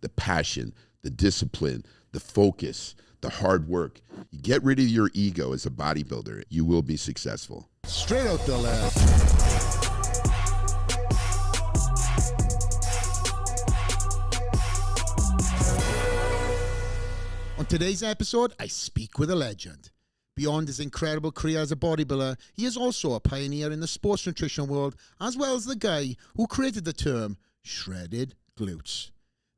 the passion, the discipline, the focus, the hard work. You get rid of your ego as a bodybuilder, you will be successful. Straight out the lab. On today's episode, I speak with a legend. Beyond his incredible career as a bodybuilder, he is also a pioneer in the sports nutrition world, as well as the guy who created the term shredded glutes.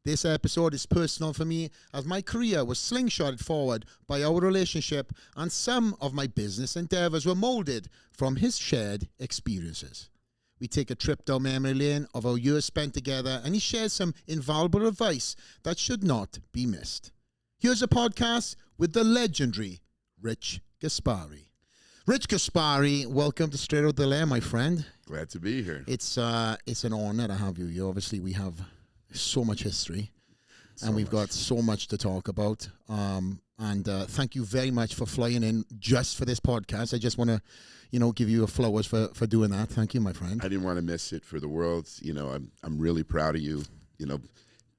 This episode is personal for me, as my career was slingshotted forward by our relationship, and some of my business endeavors were molded from his shared experiences. We take a trip down memory lane of our years spent together, and he shares some invaluable advice that should not be missed. Here's a podcast with the legendary Rich Gaspari. Rich Gaspari, welcome to Straight Out The Lair, my friend. Glad to be here. It's an honor to have you here. Obviously, we have so much history, and we've got so much to talk about. And thank you very much for flying in just for this podcast. I just want to, give you flowers for doing that. Thank you, my friend. I didn't want to miss it for the world. I'm really proud of you.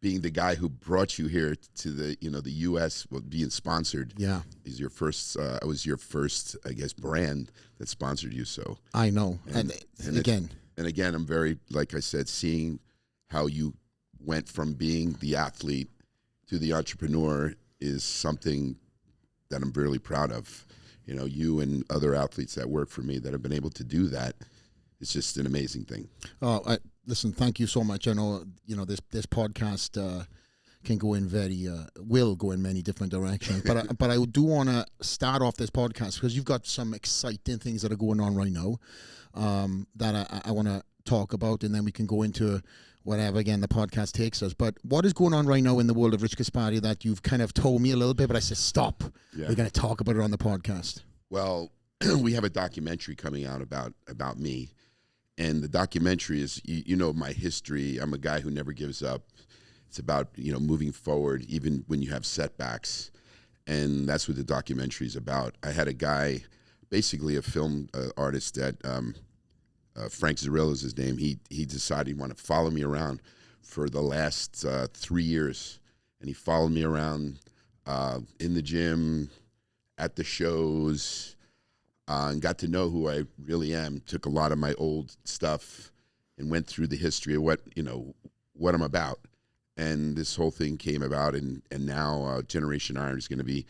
Being the guy who brought you here to the U.S. being sponsored. Yeah, is your first. I was your first, I guess, brand that sponsored you. So I know, and again, I'm very, like I said, seeing how you went from being the athlete to the entrepreneur is something that I'm really proud of. You and other athletes that work for me that have been able to do that. It's just an amazing thing. Listen, thank you so much. I know, this podcast can go in will go in many different directions. But I do want to start off this podcast because you've got some exciting things that are going on right now that I want to talk about, and then we can go into whatever, again, the podcast takes us. But what is going on right now in the world of Rich Gaspari that you've kind of told me a little bit, but I said, stop. Yeah. We're going to talk about it on the podcast. Well, we have a documentary coming out about me. And the documentary is, my history. I'm a guy who never gives up. It's about, moving forward, even when you have setbacks. And that's what the documentary is about. I had a guy, basically a film artist that, Frank Zarrillo is his name. He decided he wanted to follow me around for the last 3 years. And he followed me around in the gym, at the shows, and got to know who I really am. Took a lot of my old stuff and went through the history of what I'm about. And this whole thing came about, and now Generation Iron is going to be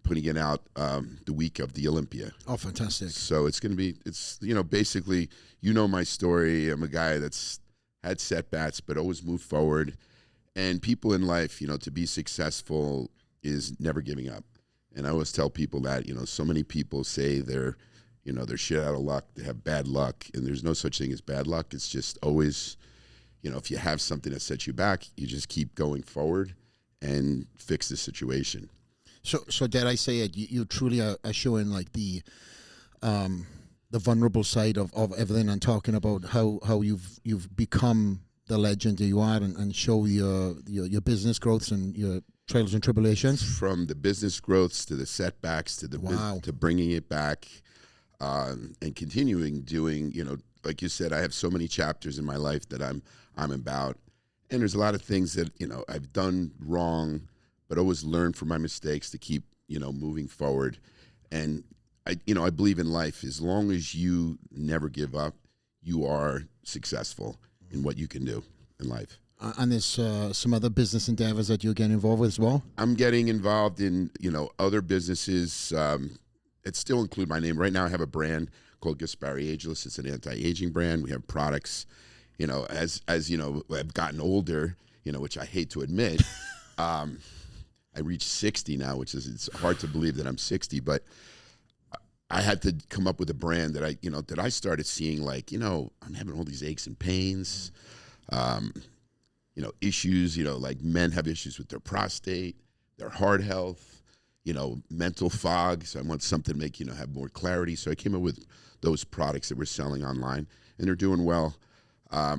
putting it out the week of the Olympia. Oh, fantastic. So it's going to be, basically, my story. I'm a guy that's had setbacks, but always moved forward. And people in life, to be successful is never giving up. And I always tell people that, so many people say they're shit out of luck, they have bad luck, and there's no such thing as bad luck. It's just always, if you have something that sets you back, you just keep going forward and fix the situation. So dare I say it, you truly are showing like the vulnerable side of everything, and talking about how you've become the legend that you are, and show your business growths and your trials and tribulations. From the business growths to the setbacks to the to bringing it back, and continuing doing, like you said, I have so many chapters in my life that I'm about, and there's a lot of things that I've done wrong, but always learn from my mistakes to keep moving forward. And I believe in life, as long as you never give up, you are successful in what you can do in life. And there's some other business endeavors that you're getting involved with as well? I'm getting involved in, other businesses. It still include my name. Right now I have a brand called Gaspari Ageless. It's an anti-aging brand. We have products, as I've gotten older, which I hate to admit. I reached 60 now, it's hard to believe that I'm 60, but I had to come up with a brand that I started seeing, like, I'm having all these aches and pains, issues, like men have issues with their prostate, their heart health, mental fog. So I want something to make, have more clarity. So I came up with those products that we're selling online, and they're doing well. I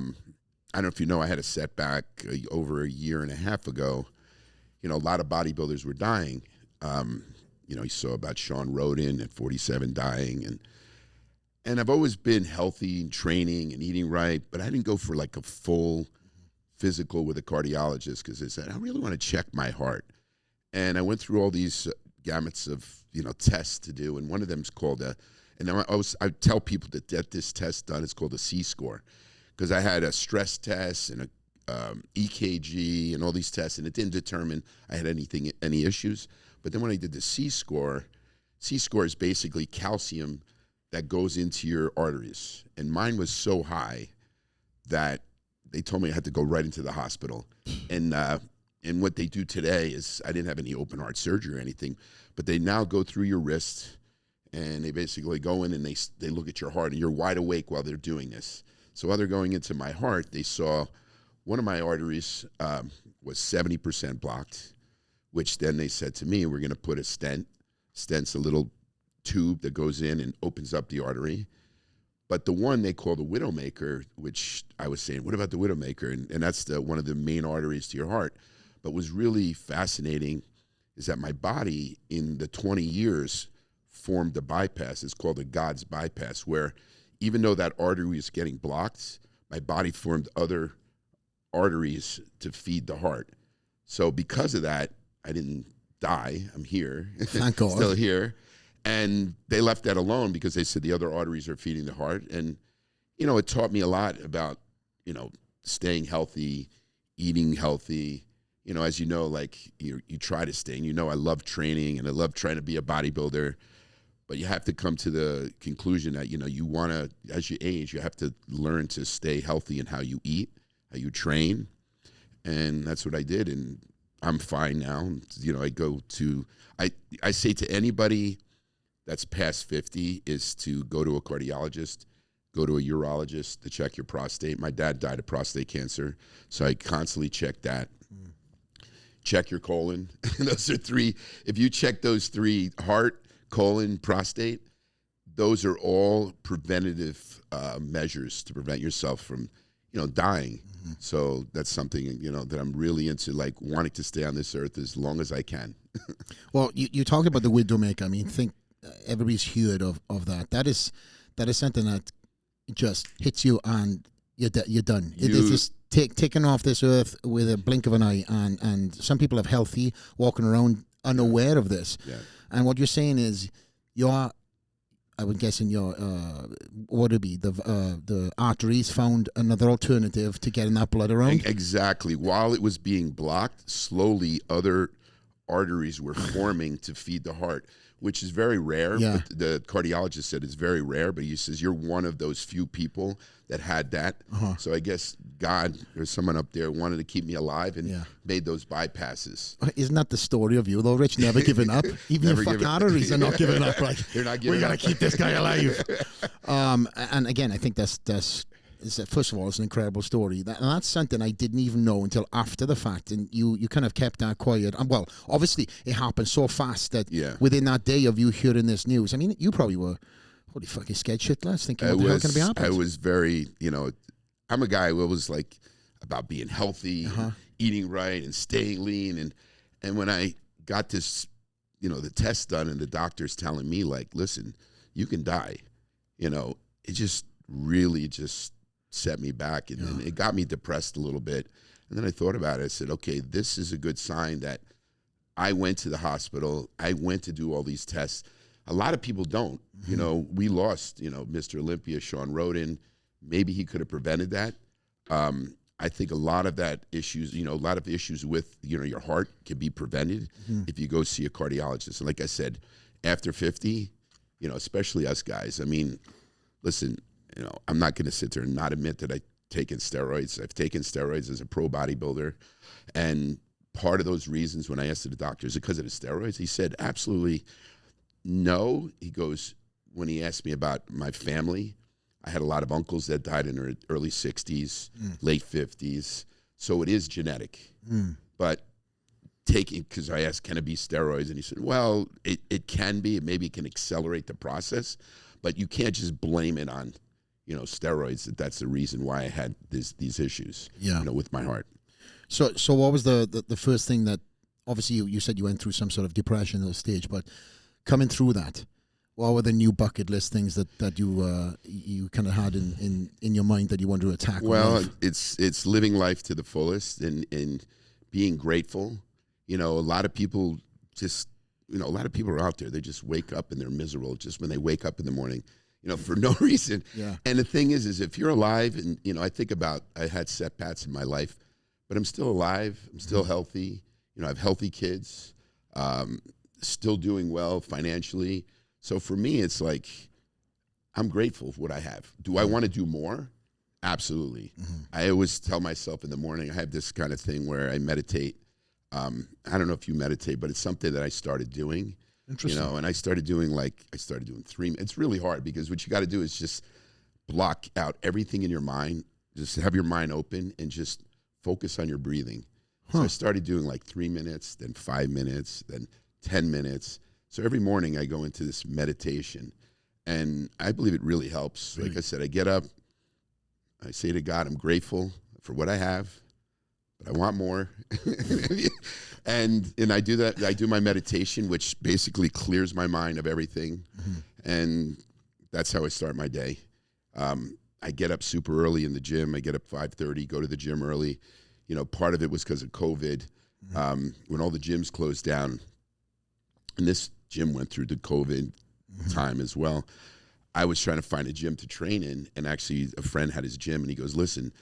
don't know if I had a setback over a year and a half ago. A lot of bodybuilders were dying. You saw about Sean Roden at 47 dying, and I've always been healthy and training and eating right, but I didn't go for like a full physical with a cardiologist because they said, I really want to check my heart. And I went through all these gamuts of, tests to do. And one of them is called I tell people to get this test done. It's called a C-score because I had a stress test and a EKG and all these tests, and it didn't determine I had any issues. But then when I did the C-score is basically calcium that goes into your arteries. And mine was so high that they told me I had to go right into the hospital. And what they do today is, I didn't have any open heart surgery or anything, but they now go through your wrist and they basically go in and they look at your heart, and you're wide awake while they're doing this. So while they're going into my heart, they saw one of my arteries was 70% blocked, which then they said to me, we're going to put a stent. Stent's a little tube that goes in and opens up the artery. But the one they call the widowmaker, which I was saying, what about the widowmaker? And that's one of the main arteries to your heart. But what's really fascinating is that my body in the 20 years formed a bypass. It's called a God's bypass, where even though that artery was getting blocked, my body formed other arteries to feed the heart. So because of that, I didn't die. I'm here. Thank God. Still here. And they left that alone because they said the other arteries are feeding the heart. And, it taught me a lot about, staying healthy, eating healthy. As you know, like you try to stay, and I love training and I love trying to be a bodybuilder, but you have to come to the conclusion that, you want to, as you age, you have to learn to stay healthy in how you eat, how you train. And that's what I did. And I'm fine now. I say to anybody that's past 50 is to go to a cardiologist, go to a urologist to check your prostate. My dad died of prostate cancer, so I constantly check that. Check your colon. Those are three. If you check those three, heart, colon, prostate, those are all preventative measures to prevent yourself from, dying. Mm-hmm. So that's something, that I'm really into, like wanting to stay on this earth as long as I can. Well, you talked about the widowmaker. I mean, think everybody's heard of that. That is something that just hits you and you're done. It is just taken off this earth with a blink of an eye. And some people are healthy, walking around unaware of this. Yeah. And what you're saying is I would guess in your, what would it be? The arteries found another alternative to getting that blood around? Exactly. While it was being blocked, slowly other arteries were forming to feed the heart, which is very rare. Yeah. But the cardiologist said it's very rare, but he says you're one of those few people that had that. Uh-huh. So I guess God or someone up there wanted to keep me alive and made those bypasses. Isn't that the story of you, though, Rich? Never giving up? Even your fucking arteries are not giving up. Like, they're not giving up. We got to keep this guy alive. And again, I think that's first of all, it's an incredible story. And that's something I didn't even know until after the fact. And you kind of kept that quiet. And well, obviously, it happened so fast that within that day of you hearing this news, I mean, you probably were, holy fucking scared shitless, thinking, what the hell can be happening? I was very, I'm a guy who was like about being healthy, eating right, and staying lean. And when I got this, the test done, and the doctor's telling me, like, listen, you can die, it just really just set me back, and it got me depressed a little bit. And then I thought about it. I said, okay, this is a good sign that I went to the hospital. I went to do all these tests. A lot of people don't. Mm-hmm. We lost, Mr. Olympia, Sean Roden. Maybe he could have prevented that. I think a lot of that issues, a lot of issues with, your heart can be prevented if you go see a cardiologist. And like I said, after 50, especially us guys, I mean, listen, I'm not going to sit there and not admit that I've taken steroids. I've taken steroids as a pro bodybuilder. And part of those reasons when I asked the doctor, is it because of the steroids? He said, absolutely no. He goes, when he asked me about my family, I had a lot of uncles that died in their early 60s, late 50s. So it is genetic. But because I asked, can it be steroids? And he said, well, it can be. Maybe it can accelerate the process. But you can't just blame it on steroids, that's the reason why I had these issues, with my heart. So what was the first thing that, obviously you said you went through some sort of depression at the stage, but coming through that, What were the new bucket list things that you kind of had in your mind that you wanted to attack? Well, it's living life to the fullest and being grateful. You know, a lot of people just, you know, a lot of people are out there. They just wake up and they're miserable just when they wake up in the morning, you know, for no reason. Yeah. And the thing is if you're alive, and, you know, I think about, I had setbacks in my life, but I'm still alive. I'm still healthy. You know, I have healthy kids, still doing well financially. So for me, it's like, I'm grateful for what I have. Do I want to do more? Absolutely. I always tell myself in the morning, I have this kind of thing where I meditate. I don't know if you meditate, but it's something that I started doing. Interesting. You know, and I started doing 3. It's really hard because what you got to do is just block out everything in your mind. Just have your mind open and just focus on your breathing. So I started doing like 3 minutes, then 5 minutes, then 10 minutes. So every morning I go into this meditation, and I believe it really helps. Like I said, I get up, I say to God, I'm grateful for what I have, but I want more. and I do that. I do my meditation, which basically clears my mind of everything. And that's how I start my day. I get up super early in the gym. I get up 5:30, go to the gym early. You know, part of it was because of COVID. When all the gyms closed down, and this gym went through the COVID time as well, I was trying to find a gym to train in, and actually a friend had his gym, and he goes, listen,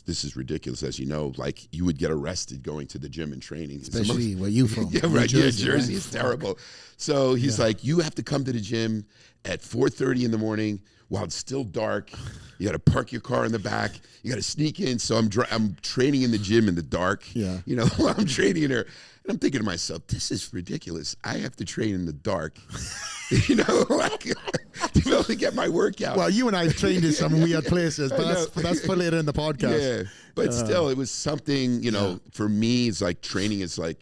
this is ridiculous, as you know, like you would get arrested going to the gym and training. Especially where you from. Yeah, right. Jersey is terrible. So he's like, you have to come to the gym at 4:30 in the morning while it's still dark. You got to park your car in the back. You got to sneak in. So I'm training in the gym in the dark. Yeah. You know, while I'm training in there. And I'm thinking to myself, this is ridiculous. I have to train in the dark, you know, like, to be able to get my workout. Well, you and I trained in some weird places, but that's for later in the podcast. Yeah, but still, it was something, you know, for me, it's like training is like,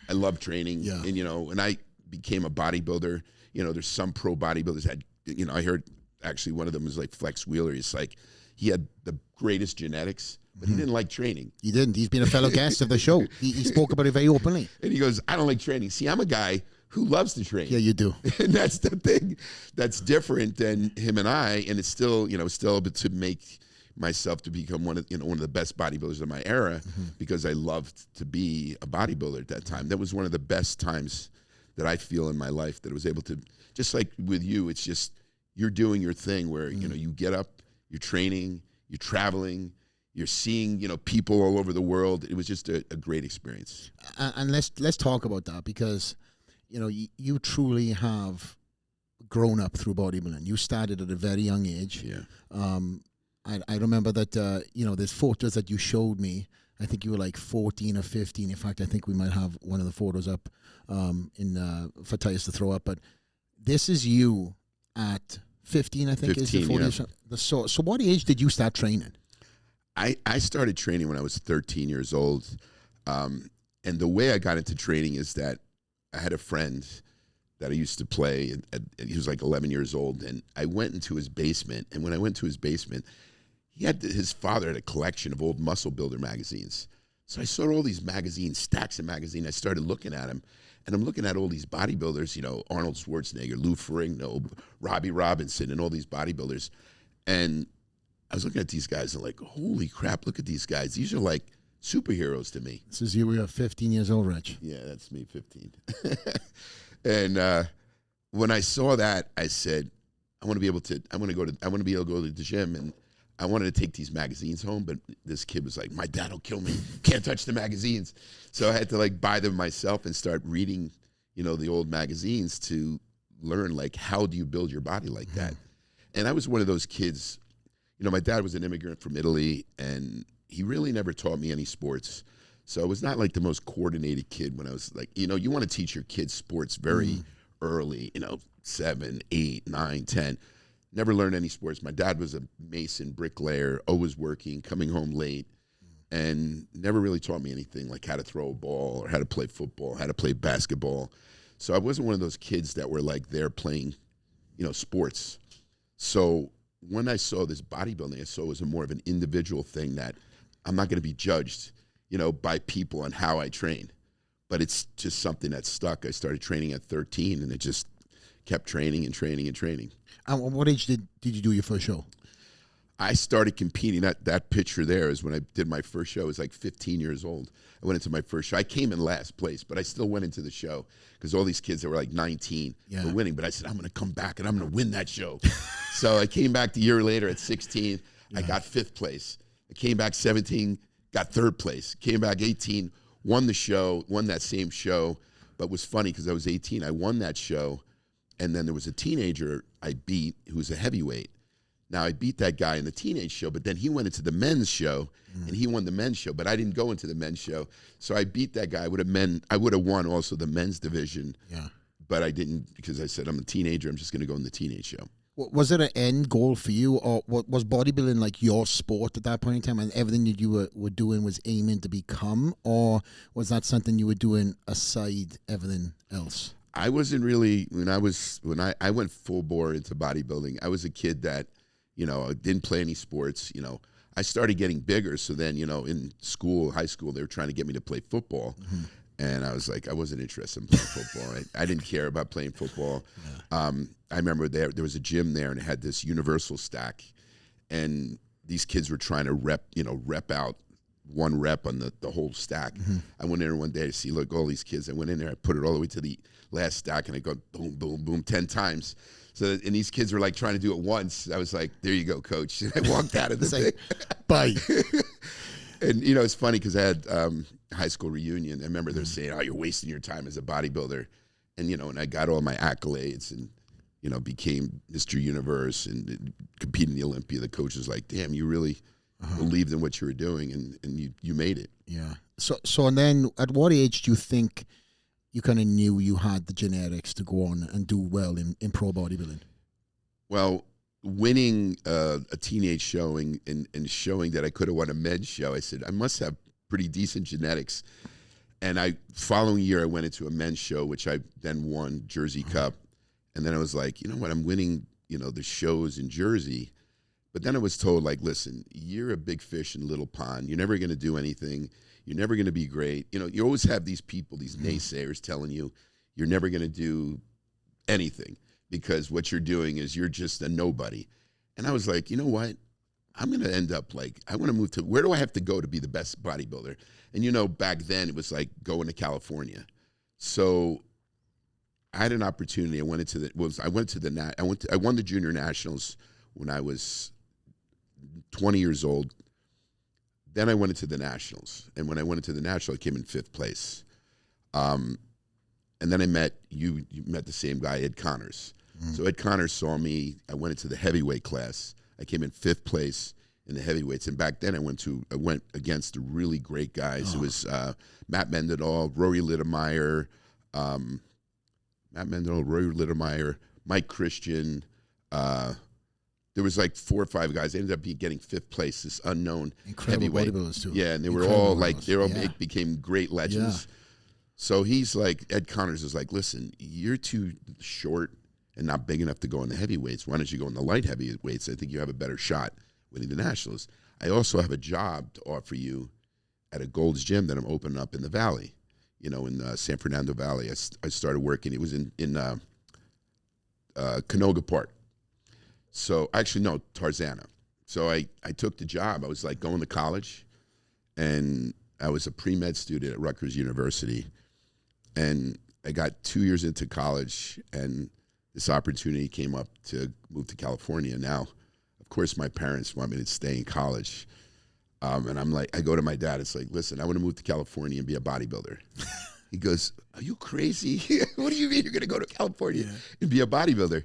I love training. Yeah. And, you know, and I became a bodybuilder. You know, there's some pro bodybuilders that, you know, I heard actually one of them was like Flex Wheeler. He's like, he had the greatest genetics, but he didn't like training. He didn't. He's been a fellow guest of the show. He spoke about it very openly. And he goes, I don't like training. See, I'm a guy who loves to train. Yeah, you do. And that's the thing that's different than him and I. And it's still, you know, still able to make myself to become one of the best bodybuilders of my era because I loved to be a bodybuilder at that time. That was one of the best times that I feel in my life, that I was able to, just like with you, it's just, you're doing your thing where, you know, you get up, you're training, you're traveling, you're seeing, you know, people all over the world. It was just a great experience. And let's talk about that, because, you know, you truly have grown up through bodybuilding. You started at a very young age. Yeah. I remember that, you know, there's photos that you showed me. I think you were like 14 or 15. In fact, I think we might have one of the photos up for Tyus to throw up. But this is you at 15, I think, 15, is the photo. Yeah. So what age did you start training? I started training when I was 13 years old. And the way I got into training is that I had a friend that I used to play, and he was like 11 years old, and I went into his basement. And when I went to his basement, his father had a collection of old Muscle Builder magazines. So I saw all these magazines, stacks of magazines. I started looking at them, and I'm looking at all these bodybuilders, you know, Arnold Schwarzenegger, Lou Ferrigno, Robbie Robinson, and all these bodybuilders. And I was looking at these guys and like, holy crap, look at these guys. These are like superheroes to me. This is you. We were 15 years old, Rich. Yeah, that's me, 15. And when I saw that, I said, I want to be able to go to the gym, and I wanted to take these magazines home, but this kid was like, my dad will kill me. Can't touch the magazines. So I had to like buy them myself and start reading, you know, the old magazines to learn like, how do you build your body like that? And I was one of those kids, you know, my dad was an immigrant from Italy, and he really never taught me any sports. So I was not like the most coordinated kid when I was like, you know, you want to teach your kids sports very early, you know, 7, 8, 9, 10. Never learned any sports. My dad was a mason, bricklayer, always working, coming home late, and never really taught me anything like how to throw a ball or how to play football, how to play basketball. So I wasn't one of those kids that were like there playing, you know, sports. So when I saw this bodybuilding, I saw it was more of an individual thing, that I'm not going to be judged, you know, by people on how I train. But it's just something that stuck. I started training at 13, and it just kept training and training and training. And what age did you do your first show? I started competing. That picture there is when I did my first show. I was like 15 years old. I went into my first show. I came in last place, but I still went into the show because all these kids that were like 19 were winning. But I said, I'm going to come back and I'm going to win that show. So I came back the year later at 16. I got 5th place. I came back 17, got 3rd place. Came back 18, won the show, won that same show. But it was funny because I was 18. I won that show. And then there was a teenager I beat who was a heavyweight. Now, I beat that guy in the teenage show, but then he went into the men's show, and he won the men's show, but I didn't go into the men's show. So I beat that guy. I would have won also the men's division, but I didn't because I said, I'm a teenager. I'm just going to go in the teenage show. Was it an end goal for you, or was bodybuilding like your sport at that point in time, and everything that you were doing was aiming to become, or was that something you were doing aside everything else? I wasn't really, when I went full bore into bodybuilding, I was a kid that, didn't play any sports. I started getting bigger. So then, in school, high school, they were trying to get me to play football. And I was like, I wasn't interested in playing football. I didn't care about playing football. I remember there was a gym there and it had this universal stack. And these kids were trying to rep out 1 rep on the whole stack. I went in there one day to see, look, all these kids. I went in there, I put it all the way to the last stack and I go boom, boom, boom, 10 times. So, and these kids were like trying to do it once. I was like, there you go, coach. And I walked out of the thing. Bye. And, it's funny because I had high school reunion. I remember they're saying, oh, you're wasting your time as a bodybuilder. And, and I got all my accolades and, became Mr. Universe and competed in the Olympia. The coach was like, damn, you really believed in what you were doing and you made it. Yeah. So and then at what age do you think you kind of knew you had the genetics to go on and do well in pro bodybuilding? Well, winning a teenage showing and showing that I could have won a men's show, I said, I must have pretty decent genetics. And following year, I went into a men's show, which I then won Jersey Cup. And then I was like, you know what, I'm winning, the shows in Jersey. But then I was told, like, listen, you're a big fish in a little pond. You're never going to do anything. You're never going to be great. You always have these people, these naysayers telling you you're never going to do anything because what you're doing is you're just a nobody. And I was like, you know what? I'm going to end up like, I want to move to, where do I have to go to be the best bodybuilder? And back then it was like going to California. So I had an opportunity. I won the junior nationals when I was 20 years old. Then I went into the nationals. And when I went into the national, I came in 5th place. And then I met, you met the same guy, Ed Connors. So Ed Connors saw me. I went into the heavyweight class. I came in 5th place in the heavyweights. And back then I went against the really great guys. It was Matt Mendenhall, Rory Littemeyer, Mike Christian. There was like 4 or 5 guys. They ended up getting 5th place, this unknown incredible heavyweight. Bodybuilders too. Yeah, and they were all like, became great legends. Yeah. So he's like, Ed Connors is like, listen, you're too short and not big enough to go in the heavyweights. Why don't you go in the light heavyweights? I think you have a better shot winning the nationals. I also have a job to offer you at a Gold's Gym that I'm opening up in the Valley, in San Fernando Valley. I started working. It was in Canoga Park. So actually, no, Tarzana. So I took the job. I was like going to college, and I was a pre-med student at Rutgers University. And I got 2 years into college, and this opportunity came up to move to California. Now, of course, my parents want me to stay in college. And I'm like, I go to my dad. It's like, listen, I want to move to California and be a bodybuilder. He goes, are you crazy? What do you mean you're going to go to California and be a bodybuilder?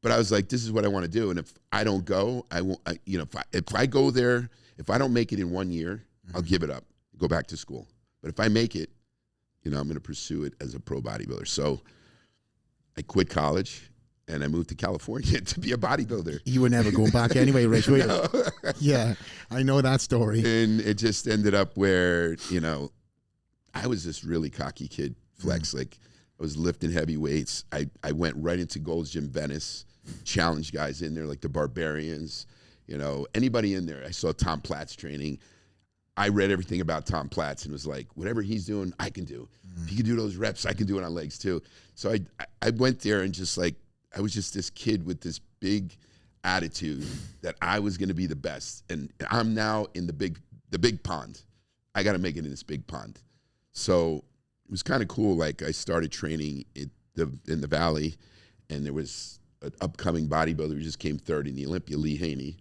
But I was like, this is what I want to do. And if I don't go, I won't, if I go there, if I don't make it in 1 year, I'll give it up, go back to school. But if I make it, I'm going to pursue it as a pro bodybuilder. So I quit college and I moved to California to be a bodybuilder. You were never going back anyway, Rich, were you? No. Yeah, I know that story. And it just ended up where, I was this really cocky kid, flex. Like I was lifting heavy weights. I went right into Gold's Gym Venice, challenged guys in there like the Barbarians, anybody in there. I saw Tom Platz training. I read everything about Tom Platz and was like, whatever he's doing, I can do. If he can do those reps, I can do it on legs too. So I went there and just like I was just this kid with this big attitude that I was going to be the best, and I'm now in the big pond. I got to make it in this big pond. So it was kind of cool. Like I started training in the Valley, and there was an upcoming bodybuilder who just came third in the Olympia, Lee Haney.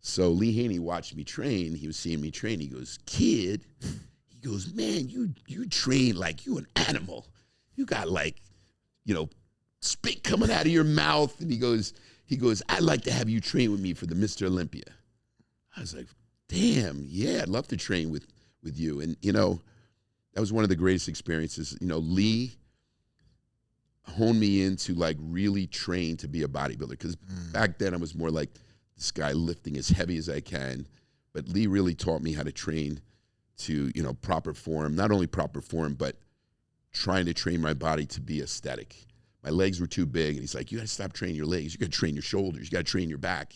So Lee Haney watched me train. He was seeing me train. He goes, "Kid," he goes, "Man, you train like you an animal. You got like, spit coming out of your mouth." And he goes, "I'd like to have you train with me for the Mr. Olympia." I was like, "Damn, yeah, I'd love to train with you." And that was one of the greatest experiences. Lee honed me into like really train to be a bodybuilder, because back then I was more like this guy lifting as heavy as I can. But Lee really taught me how to train to, proper form, not only proper form, but trying to train my body to be aesthetic. My legs were too big, and he's like, "You got to stop training your legs. You got to train your shoulders. You got to train your back."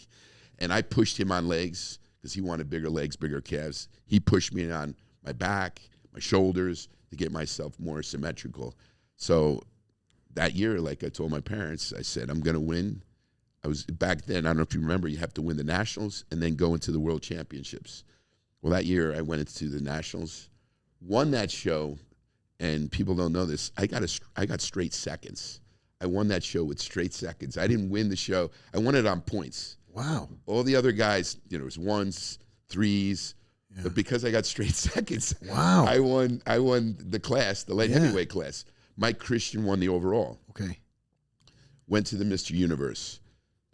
And I pushed him on legs because he wanted bigger legs, bigger calves. He pushed me on my back, my shoulders, to get myself more symmetrical. So that year, like I told my parents, I said, "I'm going to win." I was back then, I don't know if you remember, you have to win the Nationals and then go into the World Championships. Well, that year I went into the Nationals, won that show, and people don't know this, I got straight seconds. I won that show with straight seconds. I didn't win the show. I won it on points. Wow. All the other guys, it was ones, threes, but because I got straight seconds, wow, I won the class, the light heavyweight class. Mike Christian won the overall. Okay. Went to the Mr. Universe.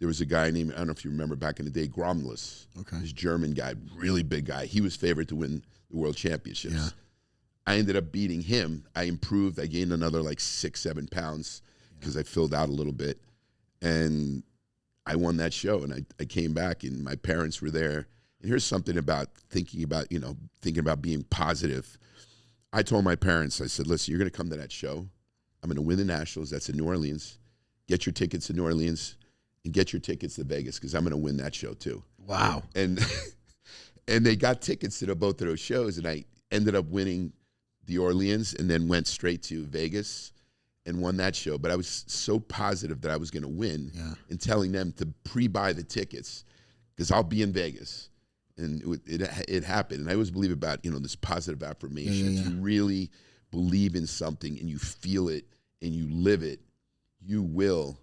There was a guy named, I don't know if you remember back in the day, Gromless. Okay. This German guy, really big guy. He was favored to win the World Championships. Yeah. I ended up beating him. I improved. I gained another like 6-7 pounds because I filled out a little bit. And I won that show. And I came back, and my parents were there. And here's something about thinking about being positive. I told my parents, I said, "Listen, you're going to come to that show. I'm going to win the Nationals. That's in New Orleans. Get your tickets to New Orleans and get your tickets to Vegas, because I'm going to win that show too." Wow. And they got tickets to both of those shows, and I ended up winning the Orleans and then went straight to Vegas and won that show. But I was so positive that I was going to win, and telling them to pre-buy the tickets because I'll be in Vegas. And it happened. And I always believe about, this positive affirmation. If you really believe in something and you feel it and you live it, you will,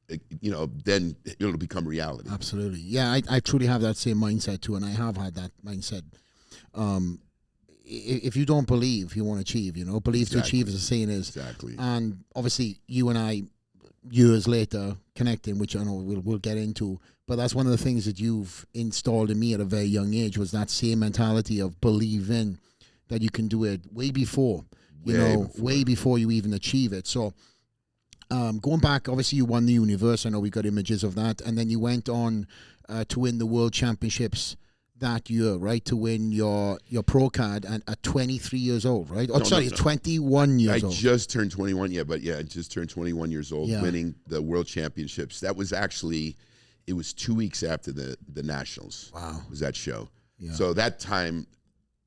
then it'll become reality. Absolutely. Yeah, I truly have that same mindset too, and I have had that mindset. If you don't believe, you won't achieve, Believe to achieve, as the saying is. Exactly. And obviously, you and I, years later, connecting, which I know we'll get into, but that's one of the things that you've installed in me at a very young age, was that same mentality of believing that you can do it way before, way before you even achieve it. So going back, obviously you won the Universe. I know we got images of that. And then you went on to win the World Championships that year, right? To win your pro card at 23 years old, right? Oh, no, 21 years old. I just turned 21, I just turned 21 years old, winning the World Championships. That was actually, it was 2 weeks after the Nationals. Wow. Was that show. Yeah. So that time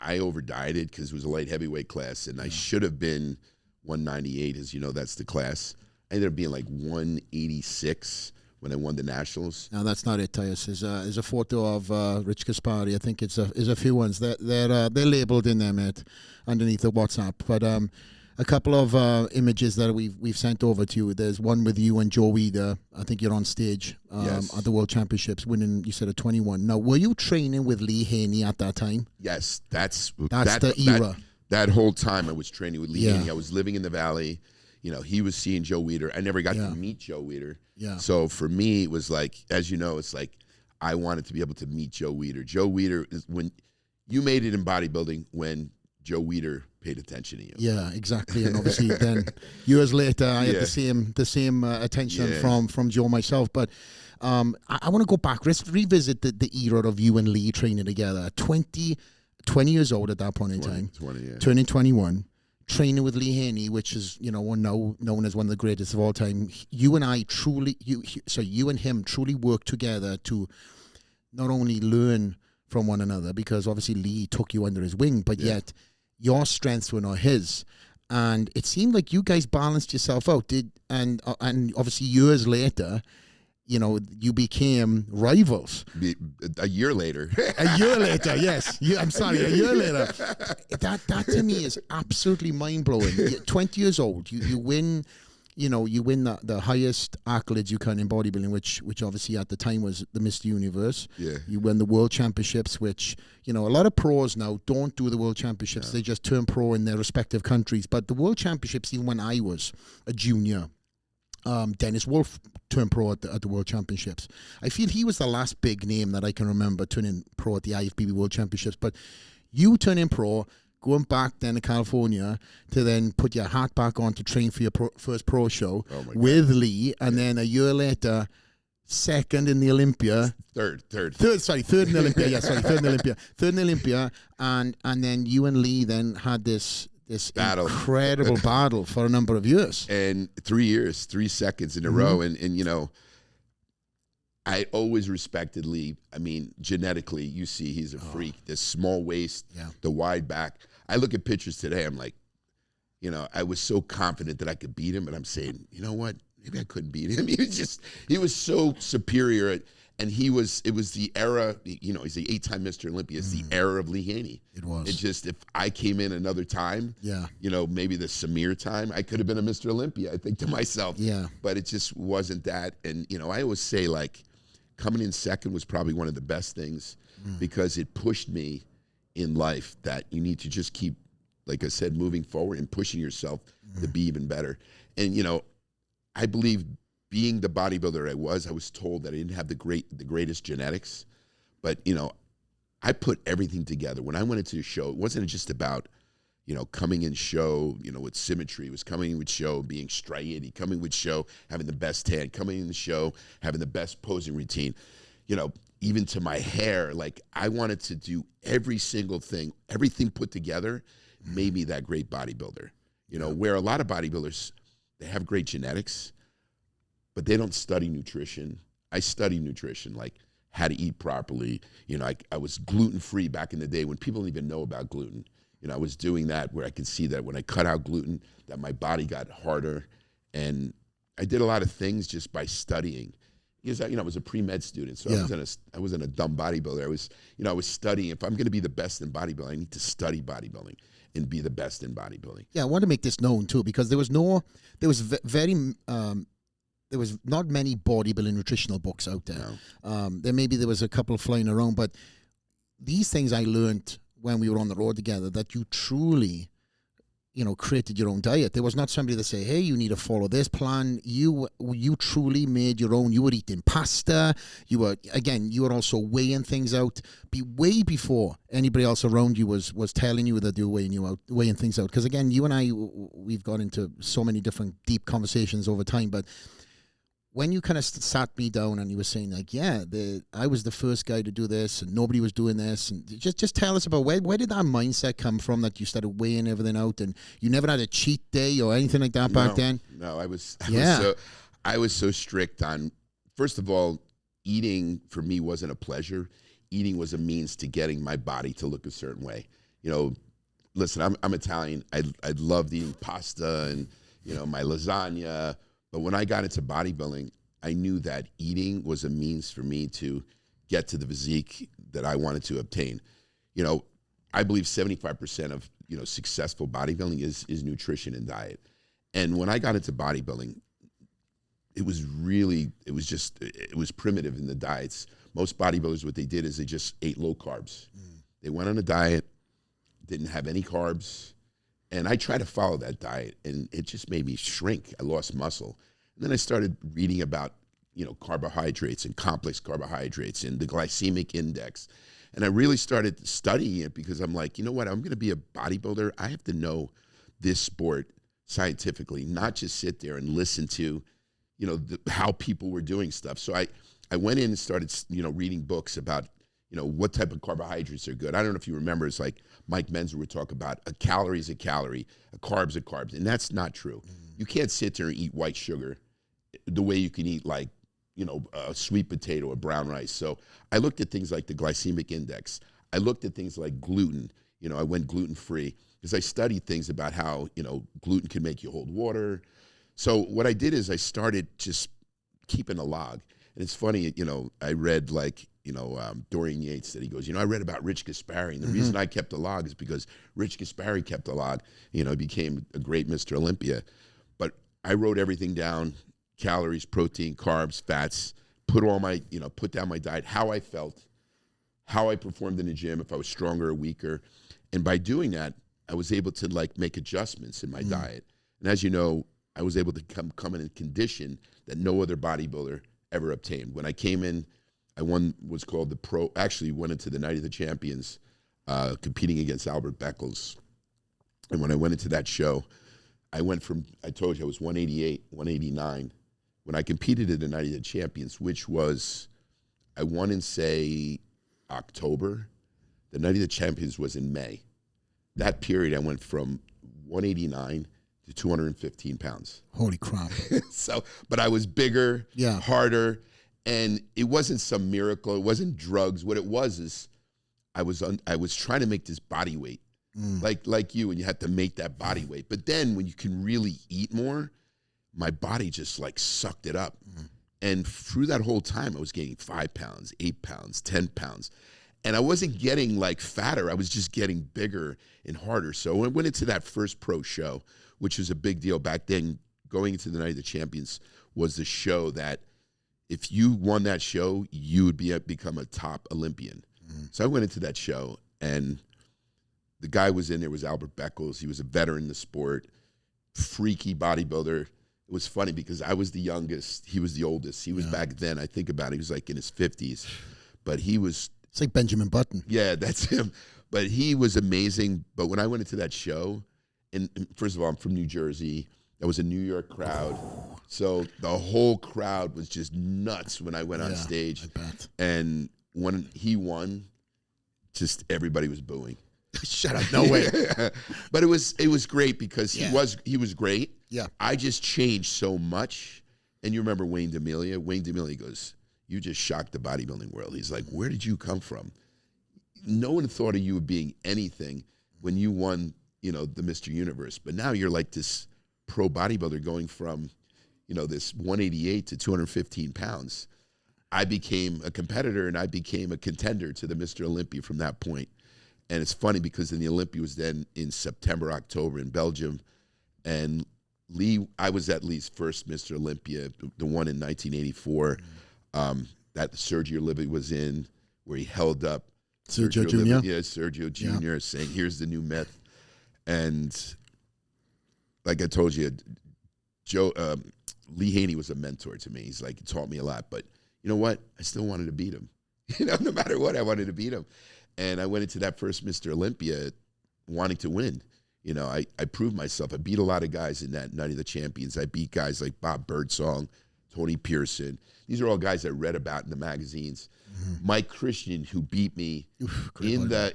I overdieted because it was a light heavyweight class, and I should have been 198, as you know, that's the class. I ended up being like 186 when I won the Nationals. No, that's not it, Tyus. There's a photo of Rich Gaspari. I think it's a few ones. They're labeled in there, mate, underneath the WhatsApp. But a couple of images that we've sent over to you. There's one with you and Joe Weider. I think you're on stage at the World Championships, winning, you said, at 21. Now, were you training with Lee Haney at that time? Yes, that's the era. That whole time I was training with Lee Haney. I was living in the Valley. He was seeing Joe Weider. I never got to meet Joe Weider. Yeah. So for me, it was like, as you know, it's like I wanted to be able to meet Joe Weider. Joe Weider is when you made it in bodybuilding, when Joe Weider paid attention to you. Yeah, exactly. And obviously then years later, I had the same attention from Joe myself. But I want to go back. Let's revisit the era of you and Lee training together. 20 years old at that point in time. 20, turning 21. Training with Lee Haney, which is, now known as one of the greatest of all time. You and him truly worked together to not only learn from one another, because obviously Lee took you under his wing, but yet your strengths were not his. and it seemed like you guys balanced yourself out. And obviously years later, you know, you became rivals. A year later. A year later, yes. I'm sorry, a year later. That to me is absolutely mind-blowing. You're 20 years old, you win, you know, you win the highest accolades you can in bodybuilding, which obviously at the time was the Mr. Universe. Yeah. You win the World Championships, which, you know, a lot of pros now don't do the World Championships. They just turn pro in their respective countries. But the World Championships, even when I was a junior, Dennis Wolf turned pro at the World Championships. I feel he was the last big name that I can remember turning pro at the IFBB World Championships. But you turning pro, going back then to California to then put your hat back on to train for your first pro show with Lee, and then a year later, second in the Olympia. Third in the Olympia. Yeah, sorry, third in the Olympia. And then you and Lee then had this incredible battle for a number of years. And 3 years, 3 seconds in a row. And you know, I always respected Lee. I mean, genetically, you see he's a freak. This small waist, the wide back. I look at pictures today, I'm like, you know, I was so confident that I could beat him, and I'm saying, you know what? Maybe I couldn't beat him. He was so superior. And it was the era, you know, he's the 8-time Mr. Olympia. It's the era of Lee Haney. It was. It just, if I came in another time, you know, maybe the Samir time, I could have been a Mr. Olympia, I think to myself. Yeah. But it just wasn't that. And, you know, I always say, like, coming in second was probably one of the best things because it pushed me in life that you need to just keep, like I said, moving forward and pushing yourself to be even better. And, you know, I believe being the bodybuilder I was told that I didn't have the greatest genetics, but, you know, I put everything together. When I went into the show, it wasn't just about, you know, coming in show, you know, with symmetry. It was coming in with show, being striated, coming with show, having the best tan, coming in the show, having the best posing routine, you know, even to my hair. Like, I wanted to do every single thing, everything put together made me that great bodybuilder. You know, where a lot of bodybuilders, they have great genetics, but they don't study nutrition. I study nutrition, like how to eat properly. You know, I was gluten-free back in the day when people didn't even know about gluten. You know, I was doing that where I could see that when I cut out gluten, that my body got harder. And I did a lot of things just by studying. Because I was a pre-med student, so I wasn't a dumb bodybuilder. I was studying. If I'm going to be the best in bodybuilding, I need to study bodybuilding and be the best in bodybuilding. Yeah, I want to make this known too, because there was not many bodybuilding nutritional books out there. No. There was a couple flying around, but these things I learned when we were on the road together, that you truly, you know, created your own diet. There was not somebody that say, hey, you need to follow this plan. You truly made your own. You were eating pasta. You were also weighing things out way before anybody else around you was telling you that they were weighing things out. Because again, you and I, we've got into so many different deep conversations over time, but when you kind of sat me down and you were saying, like, I was the first guy to do this and nobody was doing this, and just tell us about where did that mindset come from that you started weighing everything out, and you never had a cheat day or anything like that back then? No, I was so strict on, first of all, eating for me wasn't a pleasure. Eating was a means to getting my body to look a certain way. You know, listen, I'm Italian. I loved eating pasta and, you know, my lasagna. But when I got into bodybuilding, I knew that eating was a means for me to get to the physique that I wanted to obtain. You know, I believe 75% of, you know, successful bodybuilding is nutrition and diet. And when I got into bodybuilding, it was primitive in the diets. Most bodybuilders, what they did is they just ate low carbs. They went on a diet, didn't have any carbs. And I tried to follow that diet, and it just made me shrink. I lost muscle. And then I started reading about, you know, carbohydrates and complex carbohydrates and the glycemic index. And I really started studying it because I'm like, you know what, I'm going to be a bodybuilder. I have to know this sport scientifically, not just sit there and listen to, you know, how people were doing stuff. So I went in and started, you know, reading books about, you know, what type of carbohydrates are good. I don't know if you remember, it's like Mike Menzer would talk about a calorie is a calorie, a carb's a carbs, and that's not true. You can't sit there and eat white sugar the way you can eat, like, you know, a sweet potato or brown rice. So I looked at things like the glycemic index. I looked at things like gluten. I went gluten-free because I studied things about how, gluten can make you hold water. So what I did is I started just keeping a log. And it's funny, I read Dorian Yates that he goes, I read about Rich Gaspari. And the reason I kept a log is because Rich Gaspari kept a log. He became a great Mr. Olympia. But I wrote everything down, calories, protein, carbs, fats, put down my diet, how I felt, how I performed in the gym, if I was stronger or weaker. And by doing that, I was able to make adjustments in my diet. And as you know, I was able to come in a condition that no other bodybuilder ever obtained. When I came in, I won what's called went into the Night of the Champions, competing against Albert Beckles. And when I went into that show, I told you I was 188, 189. When I competed at the Night of the Champions, which was, I won in, say, October. The Night of the Champions was in May. That period, I went from 189 to 215 pounds. Holy crap. But I was bigger, yeah, harder, and it wasn't some miracle. It wasn't drugs. What it was is I was trying to make this body weight, like you, and you had to make that body weight. But then when you can really eat more, my body just sucked it up. And through that whole time, I was gaining 5 pounds, 8 pounds, 10 pounds. And I wasn't getting fatter. I was just getting bigger and harder. So when I went into that first pro show, which was a big deal back then, going into the Night of the Champions was the show that if you won that show, you would become a top Olympian. So I went into that show, and the guy was in there was Albert Beckles. He was a veteran in the sport, freaky bodybuilder. It was funny because I was the youngest. He was the oldest. He was back then, I think about it, he was in his 50s. But he was... It's like Benjamin Button. Yeah, that's him. But he was amazing. But when I went into that show, and first of all, I'm from New Jersey. There was a New York crowd. So the whole crowd was just nuts when I went on stage. I bet. And when he won, just everybody was booing. Shut up, no way. But it was great because he was great. Yeah. I just changed so much. And you remember Wayne D'Amelia? Wayne D'Amelia goes, "You just shocked the bodybuilding world." He's like, "Where did you come from? No one thought of you being anything when you won, the Mr. Universe. But now you're like this pro bodybuilder going from, this 188 to 215 pounds. I became a competitor and I became a contender to the Mr. Olympia from that point. And it's funny because the Olympia was then in September, October in Belgium. And I was at Lee's first Mr. Olympia, the one in 1984, that Sergio Oliva was in, where he held up Sergio Jr.? Yeah, Sergio Jr. saying, "Here's the new myth." And like I told you, Lee Haney was a mentor to me. He taught me a lot. But you know what? I still wanted to beat him. No matter what, I wanted to beat him. And I went into that first Mr. Olympia wanting to win. I proved myself. I beat a lot of guys in that Night of the Champions. I beat guys like Bob Birdsong, Tony Pearson. These are all guys I read about in the magazines. Mike Christian, who beat me in the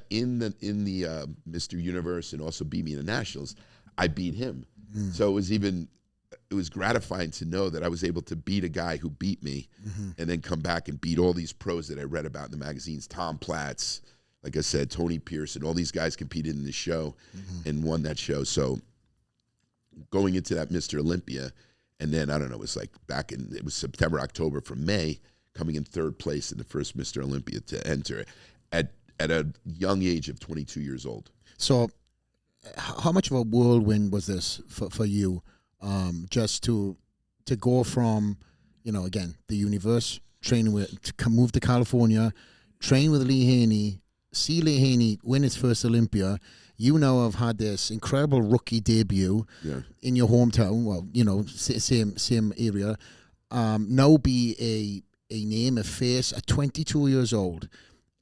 Mr. Universe and also beat me in the Nationals, I beat him. So it was gratifying to know that I was able to beat a guy who beat me and then come back and beat all these pros that I read about in the magazines. Tom Platz, like I said, Tony Pearson, all these guys competed in the show and won that show. So going into that Mr. Olympia, and then, I don't know, it was it was September, October from May, coming in third place in the first Mr. Olympia to enter at a young age of 22 years old. So how much of a whirlwind was this for you, just to go from, again, the universe, move to California, train with Lee Haney, see Lee Haney win his first Olympia. You now have had this incredible rookie debut in your hometown. Well, same area. Now be a name, a face at 22 years old.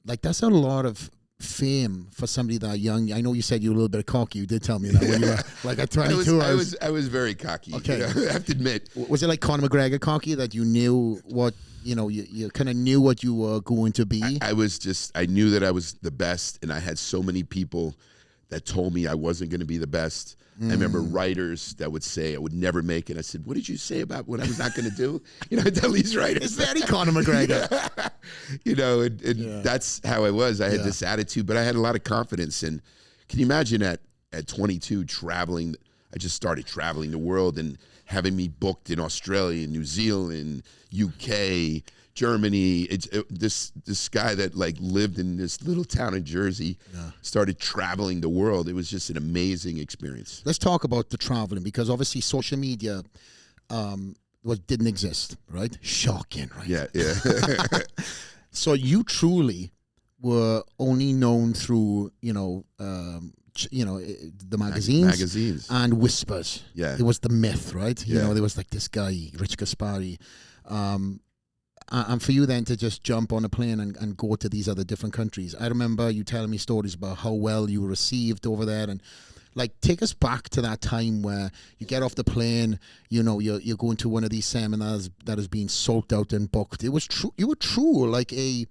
That's a lot of fame for somebody that young. I know you said you were a little bit cocky. You did tell me that when you were at 22. I was very cocky. Okay. I have to admit. Was it like Conor McGregor cocky, that you knew what, you kind of knew what you were going to be? I knew that I was the best, and I had so many people that told me I wasn't going to be the best. I remember writers that would say I would never make it. I said, "What did you say about what I was not going to do?" I tell these writers. It's very Conor McGregor. That's how I was. I had this attitude, but I had a lot of confidence. And, Can you imagine at 22 traveling? I just started traveling the world and having me booked in Australia, New Zealand, UK, Germany. This guy that like lived in this little town in Jersey started traveling the world. It was just an amazing experience. Let's talk about the traveling, because obviously social media didn't exist, right? Shocking, right? Yeah. So you truly were only known through, the magazines and whispers. Yeah. It was the myth, right? Yeah. There was like this guy, Rich Gaspari. And for you then to just jump on a plane and go to these other different countries. I remember you telling me stories about how well you were received over there, and like take us back to that time where you get off the plane, you're going to one of these seminars that is being sold out and booked. It was true. You were true like a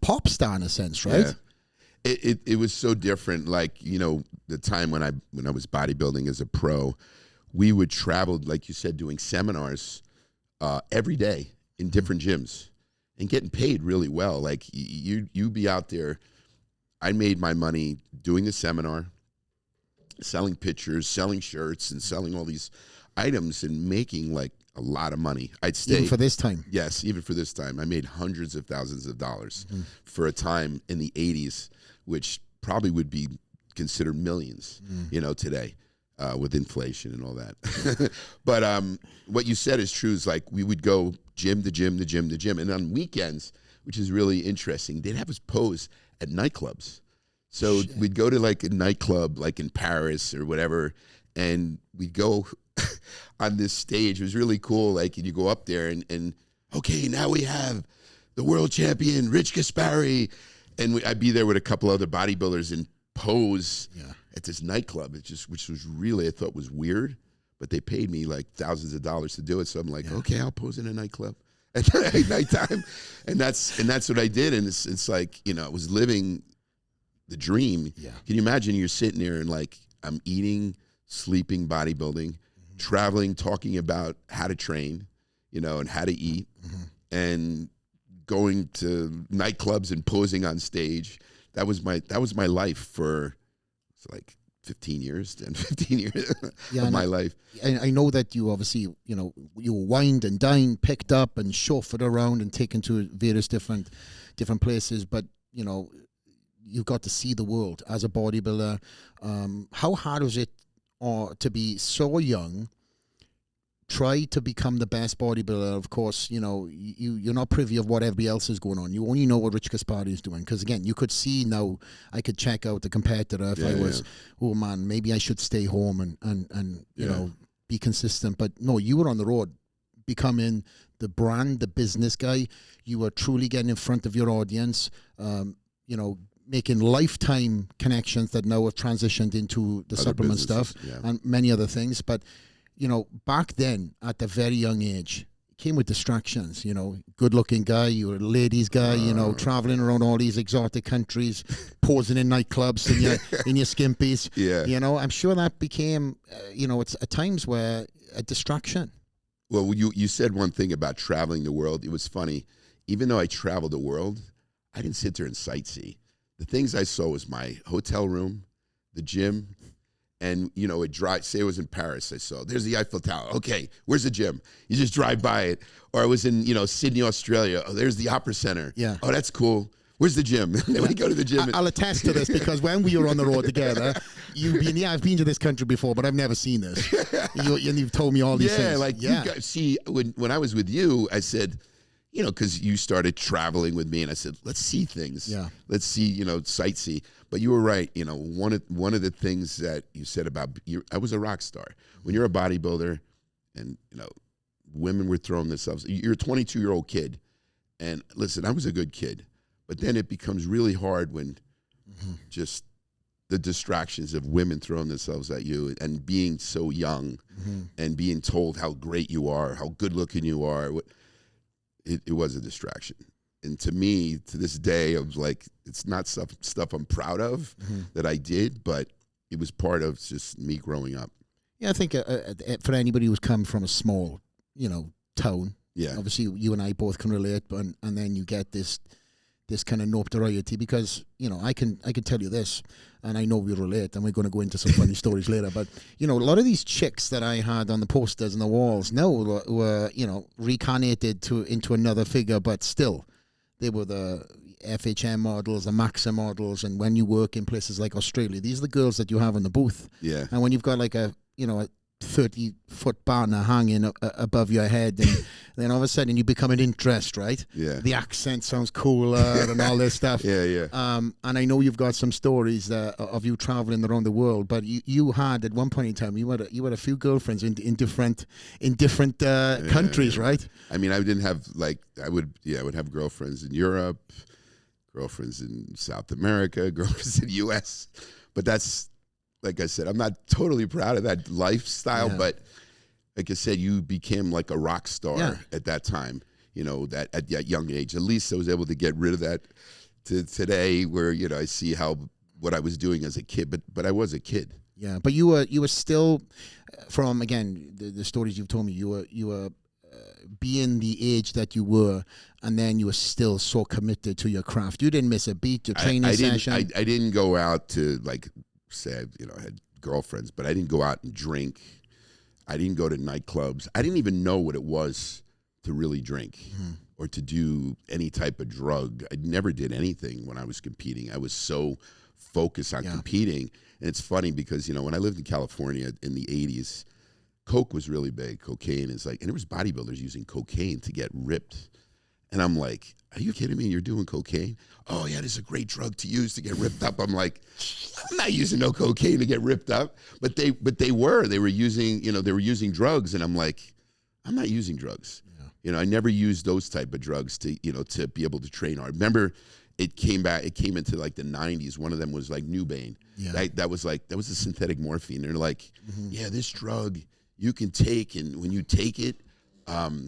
pop star in a sense, right? Yeah. It was so different. Like, the time when I was bodybuilding as a pro, we would travel, like you said, doing seminars every day in different gyms and getting paid really well. Like you be out there. I made my money doing the seminar, selling pictures, selling shirts, and selling all these items and making like a lot of money. I'd stay. Even for this time? Yes, even for this time. I made hundreds of thousands of dollars for a time in the 80s, which probably would be considered millions, today with inflation and all that. But what you said is true. Is like we would go gym to gym to gym to gym. And on weekends, which is really interesting, they'd have us pose at nightclubs. So we'd go to like a nightclub, like in Paris or whatever, and we'd go on this stage. It was really cool. Like, and you go up there and okay, now we have the world champion, Rich Gaspari. And I'd be there with a couple other bodybuilders and pose at this nightclub. Which was really, I thought was weird, but they paid me like thousands of dollars to do it. So I'm like, okay, I'll pose in a nightclub at nighttime. and that's what I did. And it's like, I was living the dream. Yeah. Can you imagine you're sitting there and like, I'm eating, sleeping, bodybuilding, traveling, talking about how to train, and how to eat, and going to nightclubs and posing on stage. That was my life for like 15 years, 10, 15 years of my life. And I know that you obviously, you were wined and dined, picked up and chauffeured around and taken to various different places, but, you got to see the world as a bodybuilder. How hard was it to be so young, try to become the best bodybuilder? Of course, you're not privy of what everybody else is going on. You only know what Rich Gaspari is doing. Because again, you could see now, I could check out the competitor if I was, oh man, maybe I should stay home and be consistent. But no, you were on the road, becoming the brand, the business guy. You were truly getting in front of your audience, making lifetime connections that now have transitioned into the supplement stuff and many other things. But back then, at the very young age, it came with distractions. Good-looking guy, you were a ladies' guy. Traveling around all these exotic countries, posing in nightclubs in your skimpies. Yeah, I'm sure that became, it's at times where a distraction. Well, you said one thing about traveling the world. It was funny. Even though I traveled the world, I didn't sit there and sightsee. The things I saw was my hotel room, the gym. And, say it was in Paris, I saw, there's the Eiffel Tower. Okay, where's the gym? You just drive by it. Or I was in, Sydney, Australia. Oh, there's the Opera Center. Yeah. Oh, that's cool. Where's the gym? Then we go to the gym. I'll attest to this because when we were on the road together, I've been to this country before, but I've never seen this. You've told me all these things. You guys, see, when I was with you, I said, because you started traveling with me, and I said, let's see things. Yeah. Let's see, sightsee. But you were right. One of the things that you said about I was a rock star. When you're a bodybuilder, and women were throwing themselves. You're a 22-year-old kid, and listen, I was a good kid. But then it becomes really hard when just the distractions of women throwing themselves at you and being so young and being told how great you are, how good looking you are. It was a distraction. And to me, to this day, I was like, it's not stuff I'm proud of that I did, but it was part of just me growing up. Yeah, I think for anybody who's come from a small, town, obviously you and I both can relate, and then you get this this kind of notoriety because, you know, I can tell you this, and I know we relate, and we're going to go into some funny stories later, but, you know, a lot of these chicks that I had on the posters and the walls now were you know, reincarnated into another figure, but still, they were the FHM models, the Maxa models, and when you work in places like Australia, these are the girls that you have in the booth. Yeah. And when you've got like a 30-foot banner hanging above your head, and then all of a sudden you become an interest, right? Yeah. The accent sounds cooler and all this stuff. Yeah. And I know you've got some stories of you traveling around the world, but you had at one point in time you had a few girlfriends in different countries, right? I mean, I didn't have I would have girlfriends in Europe, girlfriends in South America, girlfriends in the U.S., but that's. Like I said, I'm not totally proud of that lifestyle, but like I said, you became like a rock star at that time, you know, that at that young age. At least I was able to get rid of that to today where, you know, I see what I was doing as a kid, but I was a kid. Yeah, but you were still, from, again, the stories you've told me, you were being the age that you were, and then you were still so committed to your craft. You didn't miss a beat, your training session. I didn't go out to say, you know, I had girlfriends, but I didn't go out and drink. I didn't go to nightclubs. I didn't even know what it was to really drink or to do any type of drug. I never did anything when I was competing. I was so focused on competing. And it's funny because, you know, when I lived in California in the 80s, coke was really big. Cocaine is and there was bodybuilders using cocaine to get ripped. And I'm like, are you kidding me? You're doing cocaine? Oh, yeah, this is a great drug to use to get ripped up. I'm like, I'm not using no cocaine to get ripped up. But they were using, you know, they were using drugs. And I'm like, I'm not using drugs. Yeah. You know, I never used those type of drugs to, you know, to be able to train hard. Remember, it came into like the 90s. One of them was like Nubane. Yeah. That was a synthetic morphine. They're like, yeah, this drug you can take, and when you take it,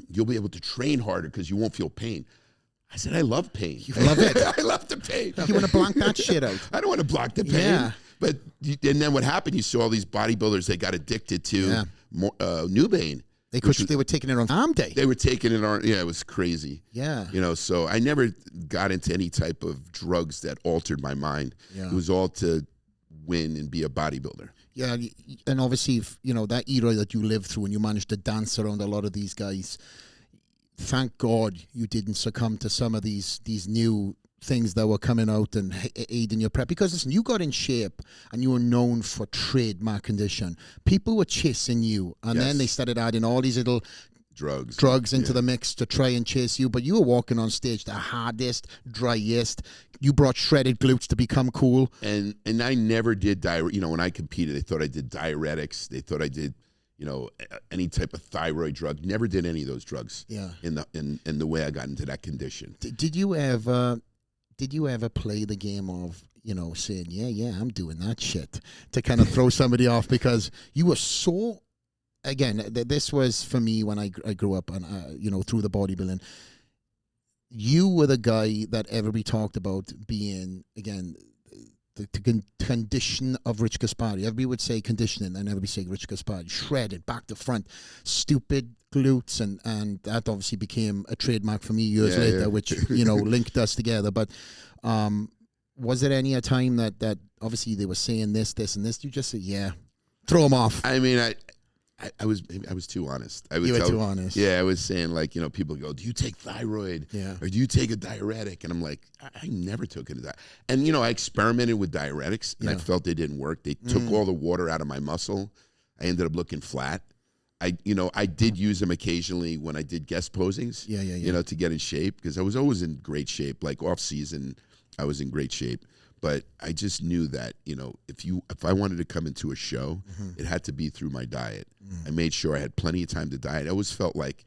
you'll be able to train harder because you won't feel pain. I said, I love pain. You love it. I love the pain. You want to block that shit out. I don't want to block the pain. Yeah. But, and then what happened, you saw all these bodybuilders, they got addicted to Nubane. They were taking it on arm day. They were taking it on, it was crazy. Yeah. You know, so I never got into any type of drugs that altered my mind. Yeah. It was all to win and be a bodybuilder. Yeah, and obviously, you know, that era that you lived through and you managed to dance around a lot of these guys, thank God you didn't succumb to some of these new things that were coming out and aiding your prep. Because, listen, you got in shape and you were known for trademark condition. People were chasing you, and then they started adding all these little drugs into the mix to try and chase you. But you were walking on stage the hardest, driest. You brought shredded glutes to become cool. And I never did you know, when I competed, they thought I did diuretics. They thought I did, you know, any type of thyroid drug. Never did any of those drugs. Yeah. In the way I got into that condition. Did you ever play the game of, you know, saying, yeah, I'm doing that shit, to kind of throw somebody off? Because you were so, again, this was for me when I grew up, and you know, through the bodybuilding. You were the guy that everybody talked about being, again, the condition of Rich Gaspari. Everybody would say conditioning, and everybody say Rich Gaspari, shredded, back to front, stupid glutes, and that obviously became a trademark for me years later, which, you know, linked us together. But was there any time that obviously they were saying this, and this, you just said, yeah, throw them off? I mean, I was too honest. You were too honest. Yeah, I was saying, like, you know, people go, do you take thyroid? Yeah. Or do you take a diuretic? And I'm like, I never took it. And, you know, I experimented with diuretics, and I felt they didn't work. They took all the water out of my muscle. I ended up looking flat. I did use them occasionally when I did guest posings, you know, to get in shape, because I was always in great shape. Like off season, I was in great shape. But I just knew that, you know, if I wanted to come into a show, it had to be through my diet. I made sure I had plenty of time to diet. I always felt like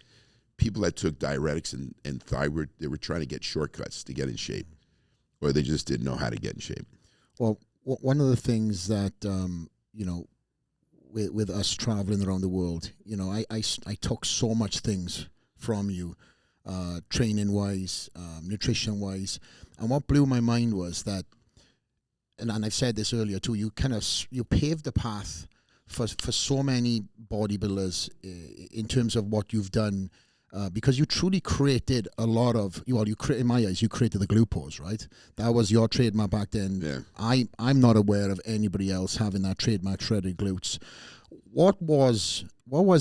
people that took diuretics and thyroid, they were trying to get shortcuts to get in shape, or they just didn't know how to get in shape. Well, one of the things that, you know, with us traveling around the world, you know, I took so much things from you, training-wise, nutrition-wise. And what blew my mind was that, and I've said this earlier too, you paved the path for so many bodybuilders in terms of what you've done because you truly created a lot of, in my eyes, you created the glute pose, right? That was your trademark back then. Yeah. I'm not aware of anybody else having that trademark shredded glutes. What was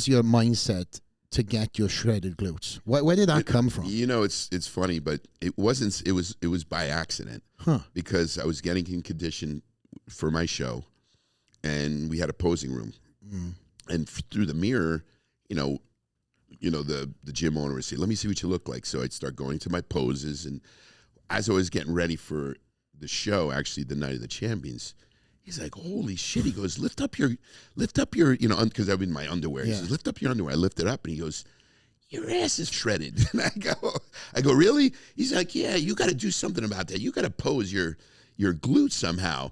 your mindset to get your shredded glutes? Where did that come from? You know, it's funny, but it wasn't. It was by accident, because I was getting in condition for my show, and we had a posing room, and through the mirror, the gym owner would say, "Let me see what you look like." So I'd start going to my poses, and as I was getting ready for the show, actually the night of the champions, he's like, "Holy shit!" He goes, lift up your, because I'm in my underwear. He says, "Lift up your underwear." I lift it up, and he goes, "Your ass is shredded." And I go, "Really?" He's like, "Yeah, you got to do something about that. You got to pose your glutes somehow."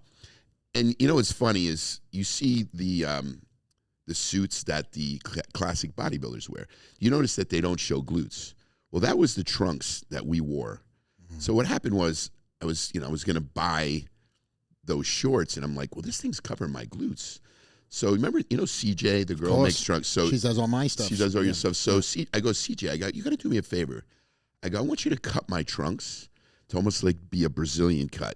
And what's funny is you see the suits that the classic bodybuilders wear. You notice that they don't show glutes. Well, that was the trunks that we wore. So what happened was I was going to buy those shorts, and I'm like, well, this thing's covering my glutes. So remember, CJ, the girl makes trunks. So she does all my stuff. She does all your stuff. So I go, CJ, you got to do me a favor. I go, I want you to cut my trunks to almost like be a Brazilian cut.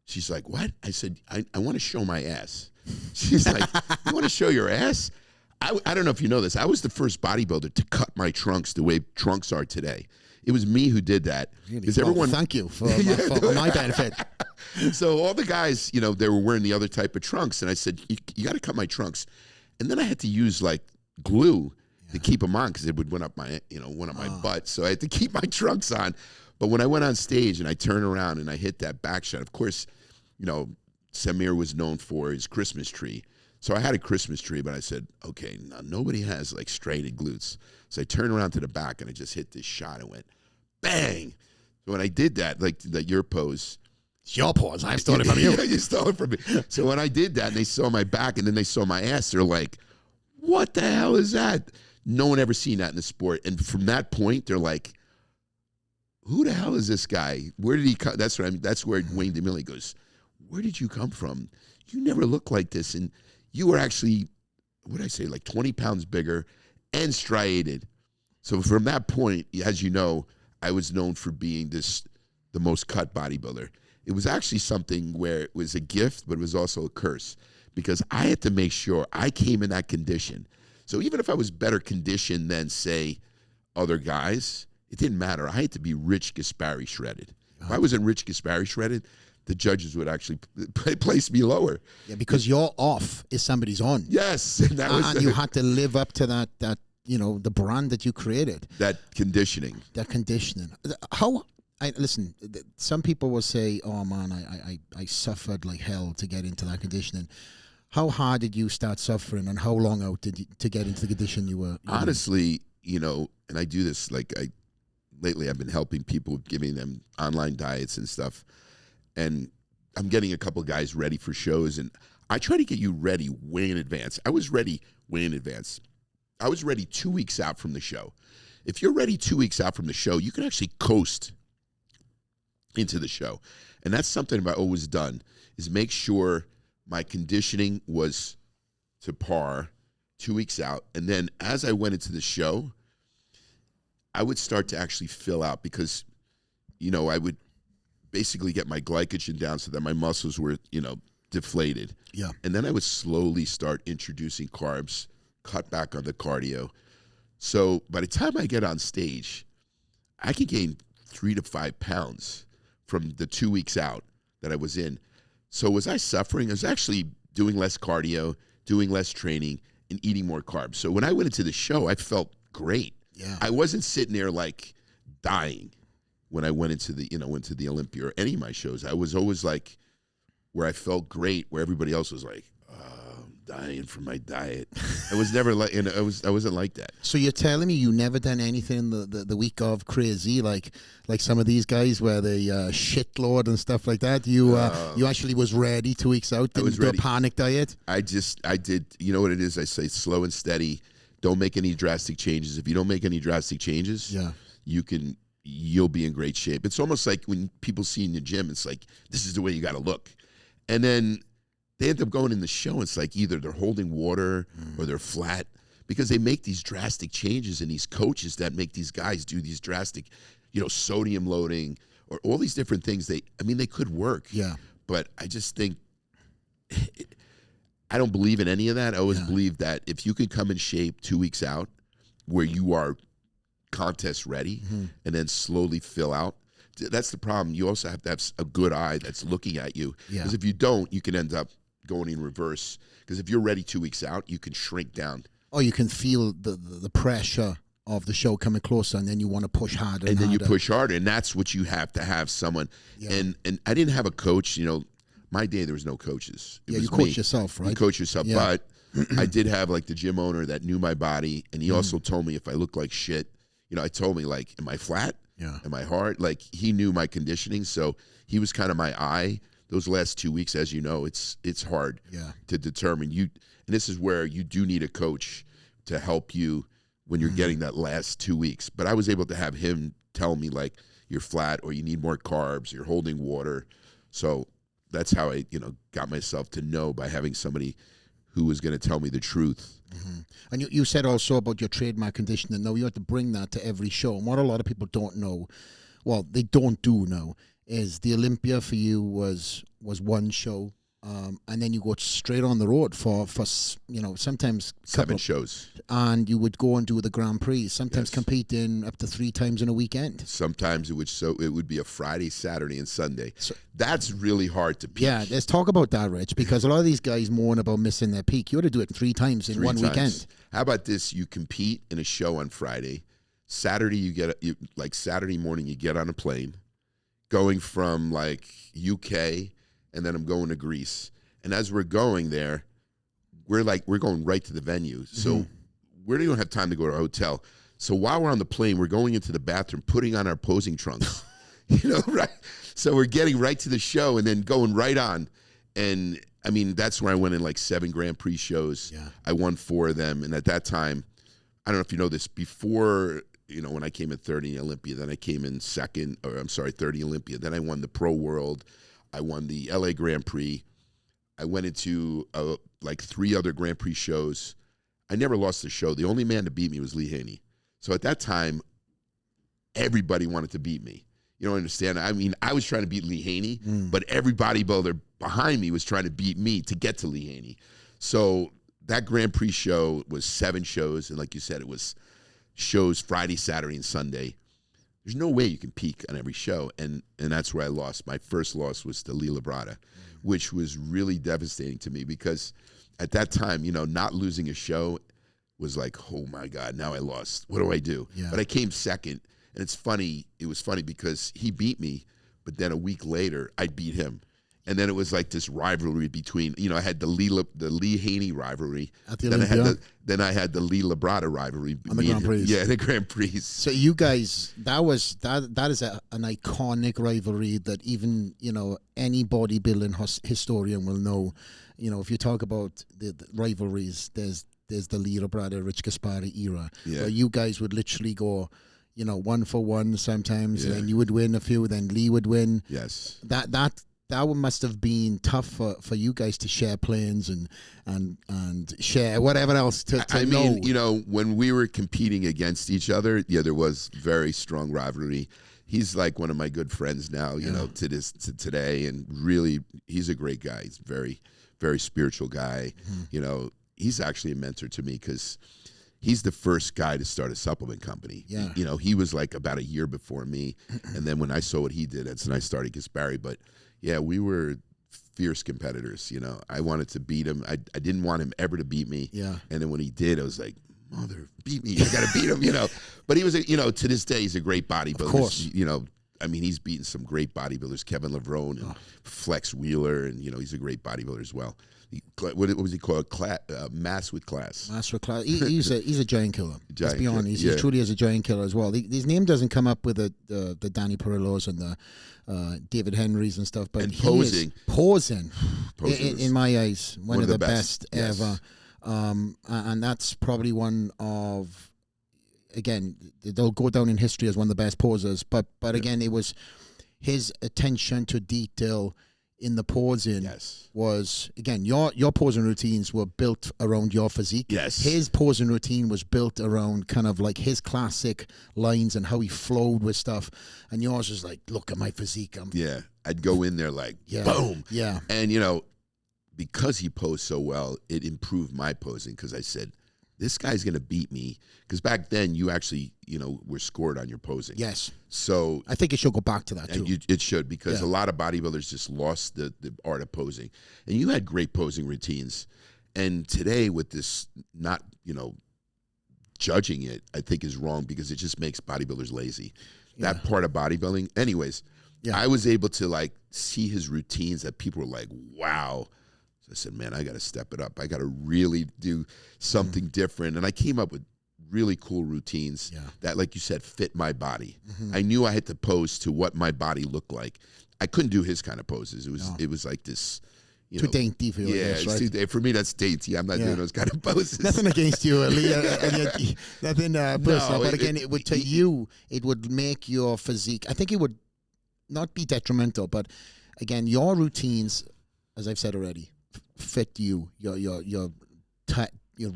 She's like, what? I said, I want to show my ass. She's like, you want to show your ass? I don't know if you know this. I was the first bodybuilder to cut my trunks the way trunks are today. It was me who did that. Because everyone, thank you for my benefit. So all the guys, they were wearing the other type of trunks, and I said, you got to cut my trunks. And then I had to use like glue to keep them on, because it would went up my butt. So I had to keep my trunks on. But when I went on stage and I turned around and I hit that back shot, of course, Samir was known for his Christmas tree. So I had a Christmas tree, but I said, okay, now nobody has like straighted glutes. So I turned around to the back and I just hit this shot and went, bang. So when I did that, like your pose. It's your pose. I stole it from you. You stole it from me. So when I did that and they saw my back and then they saw my ass, they're like, what the hell is that? No one ever seen that in the sport. And from that point, they're like, who the hell is this guy? Where did he come? That's what I mean. That's where Wayne DeMille goes, where did you come from? You never looked like this. And you were actually, what did I say, like 20 pounds bigger and striated. So from that point, as you know, I was known for being the most cut bodybuilder. It was actually something where it was a gift, but it was also a curse, because I had to make sure I came in that condition. So even if I was better conditioned than, say, other guys, it didn't matter. I had to be Rich Gaspari shredded. If I wasn't Rich Gaspari shredded, the judges would actually place me lower. Yeah, because your off is somebody's on. Yes. And you had to live up to that the brand that you created. That conditioning. Listen, some people will say, oh man, I suffered like hell to get into that conditioning. How hard did you start suffering, and how long out did you to get into the condition you were? Honestly, and I do this, lately I've been helping people, giving them online diets and stuff. And I'm getting a couple of guys ready for shows, and I try to get you ready way in advance. I was ready way in advance. I was ready 2 weeks out from the show. If you're ready 2 weeks out from the show, you can actually coast into the show. And that's something I've always done, is make sure my conditioning was to par 2 weeks out. And then as I went into the show, I would start to actually fill out, because, I would basically get my glycogen down so that my muscles were, deflated. Yeah. And then I would slowly start introducing carbs, cut back on the cardio. So by the time I get on stage, I could gain 3 to 5 pounds from the 2 weeks out that I was in. So was I suffering? I was actually doing less cardio, doing less training, and eating more carbs. So when I went into the show, I felt great. Yeah. I wasn't sitting there like dying when I went into the Olympia or any of my shows. I was always like, where I felt great, where everybody else was like, I'm dying from my diet. I was never like, I wasn't like that. So you're telling me you never done anything the week of crazy, like some of these guys where they shitlord and stuff like that? You actually was ready 2 weeks out, didn't do a panic diet? I did, you know what it is? I say slow and steady. Don't make any drastic changes. If you don't make any drastic changes, you'll be in great shape. It's almost like when people see you in the gym, it's like, this is the way you got to look. And then they end up going in the show. It's like either they're holding water or they're flat. because they make these drastic changes, and these coaches that make these guys do these drastic, sodium loading or all these different things. They could work. Yeah. But I just think I don't believe in any of that. I always believe that if you can come in shape 2 weeks out where you are contest ready and then slowly fill out, that's the problem. You also have to have a good eye that's looking at you. Because if you don't, you can end up going in reverse. Because if you're ready 2 weeks out, you can shrink down. Oh, you can feel the pressure of the show coming closer, and then you want to push harder. And then you push harder, and that's what you have to have someone. Yeah. And I didn't have a coach. My day there was no coaches. It was you coach yourself, right? You coach yourself, but I did have like the gym owner that knew my body, and he also told me if I looked like shit. I told me like, am I flat? Yeah. Am I hard? Like he knew my conditioning, so he was kind of my eye. Those last 2 weeks, as you know, it's hard to determine you. And this is where you do need a coach to help you when you're getting that last 2 weeks. But I was able to have him tell me like, you're flat, or you need more carbs, you're holding water. So that's how I, got myself to know, by having somebody who was going to tell me the truth. And you said also about your trademark conditioning. Now you have to bring that to every show. And what a lot of people don't know, well, they don't do know, is the Olympia for you was one show, and then you go straight on the road for sometimes 7 shows, and you would go and do the Grand Prix. Sometimes competing up to 3 times in a weekend. Sometimes it would be a Friday, Saturday, and Sunday. So that's really hard to peak. Yeah, let's talk about that, Rich, because a lot of these guys moan about missing their peak. You ought to do it 3 times in one weekend. How about this? You compete in a show on Friday. Saturday, Saturday morning, you get on a plane, going from like UK, and then I'm going to Greece. And as we're going there, we're going right to the venue. So we don't have time to go to a hotel. So while we're on the plane, we're going into the bathroom, putting on our posing trunks, right? So we're getting right to the show and then going right on. And that's where I went in like 7 Grand Prix shows. Yeah. I won 4 of them. And at that time, I don't know if you know this, before, when I came in 30 in Olympia, then I came in 30 Olympia. Then I won the Pro World. I won the LA Grand Prix. I went into 3 other Grand Prix shows. I never lost a show. The only man to beat me was Lee Haney. So at that time, everybody wanted to beat me. You don't understand? I was trying to beat Lee Haney, but every bodybuilder behind me was trying to beat me to get to Lee Haney. So that Grand Prix show was 7 shows, and like you said, it was shows Friday, Saturday, and Sunday. There's no way you can peak on every show, and that's where I lost. My first loss was to Lee Labrada, which was really devastating to me, because at that time, not losing a show was like, oh my God, now I lost. What do I do? Yeah. But I came second, and it's funny. It was funny because he beat me, but then a week later, I beat him. And then it was like this rivalry between, I had the Lee Haney rivalry. At the Olympia? Then I had the Lee Labrada rivalry. On the Grand Prix. Yeah, the Grand Prix. So you guys, that is an iconic rivalry that even, any bodybuilding historian will know. If you talk about the rivalries, there's the Lee Labrada, Rich Gaspari era. Yeah. Where you guys would literally go, 1 for 1 sometimes, and then you would win a few, then Lee would win. Yes. That must have been tough for you guys to share plans and share whatever else to know. When we were competing against each other, there was very strong rivalry. He's like one of my good friends now, to today, and really, he's a great guy. He's a very, very spiritual guy. He's actually a mentor to me, because he's the first guy to start a supplement company. Yeah. He was like about a year before me, and then when I saw what he did, that's when I started Gaspari. But yeah, we were fierce competitors. I wanted to beat him. I didn't want him ever to beat me. Yeah. And then when he did, I was like, mother, beat me. I got to beat him, But he was, to this day, he's a great bodybuilder. Of course. He's beaten some great bodybuilders, Kevin Levrone and Flex Wheeler, and, he's a great bodybuilder as well. What was he called? Mass with class. Mass with class. He's a giant killer. Let's be honest. He truly is a giant killer as well. His name doesn't come up with the Danny Perillos and the David Henrys and stuff, but posing in my eyes, one of the best ever. And that's probably one of, again, they'll go down in history as one of the best posers. But again, it was his attention to detail. in the posing Yes. was, again, your posing routines were built around your physique. Yes. His posing routine was built around kind of like his classic lines and how he flowed with stuff. And yours was like, look at my physique. Yeah. I'd go in there like, boom. Yeah. And, you know, because he posed so well, it improved my posing because I said, this guy's going to beat me. Because back then, you actually, you know, were scored on your posing. Yes. So I think it should go back to that, too. it should, because a lot of bodybuilders just lost the art of posing. And you had great posing routines. And today, with this not, you know, judging it, I think is wrong because it just makes bodybuilders lazy. Yeah. That part of bodybuilding. Anyways, I was able to, like, see his routines that people were like, wow. So I said, man, I got to step it up. I got to really do something different. And I came up with really cool routines that, like you said, fit my body. I knew I had to pose to what my body looked like. I couldn't do his kind of poses. It was like this, you know. Too dainty for you, Yeah, right? For me, that's dainty. I'm not doing those kind of poses. Nothing against you, Lee. Nothing personal. But again, it would, to you, it would make your physique, I think it would not be detrimental, but again, your routines, as I've said already, fit you, your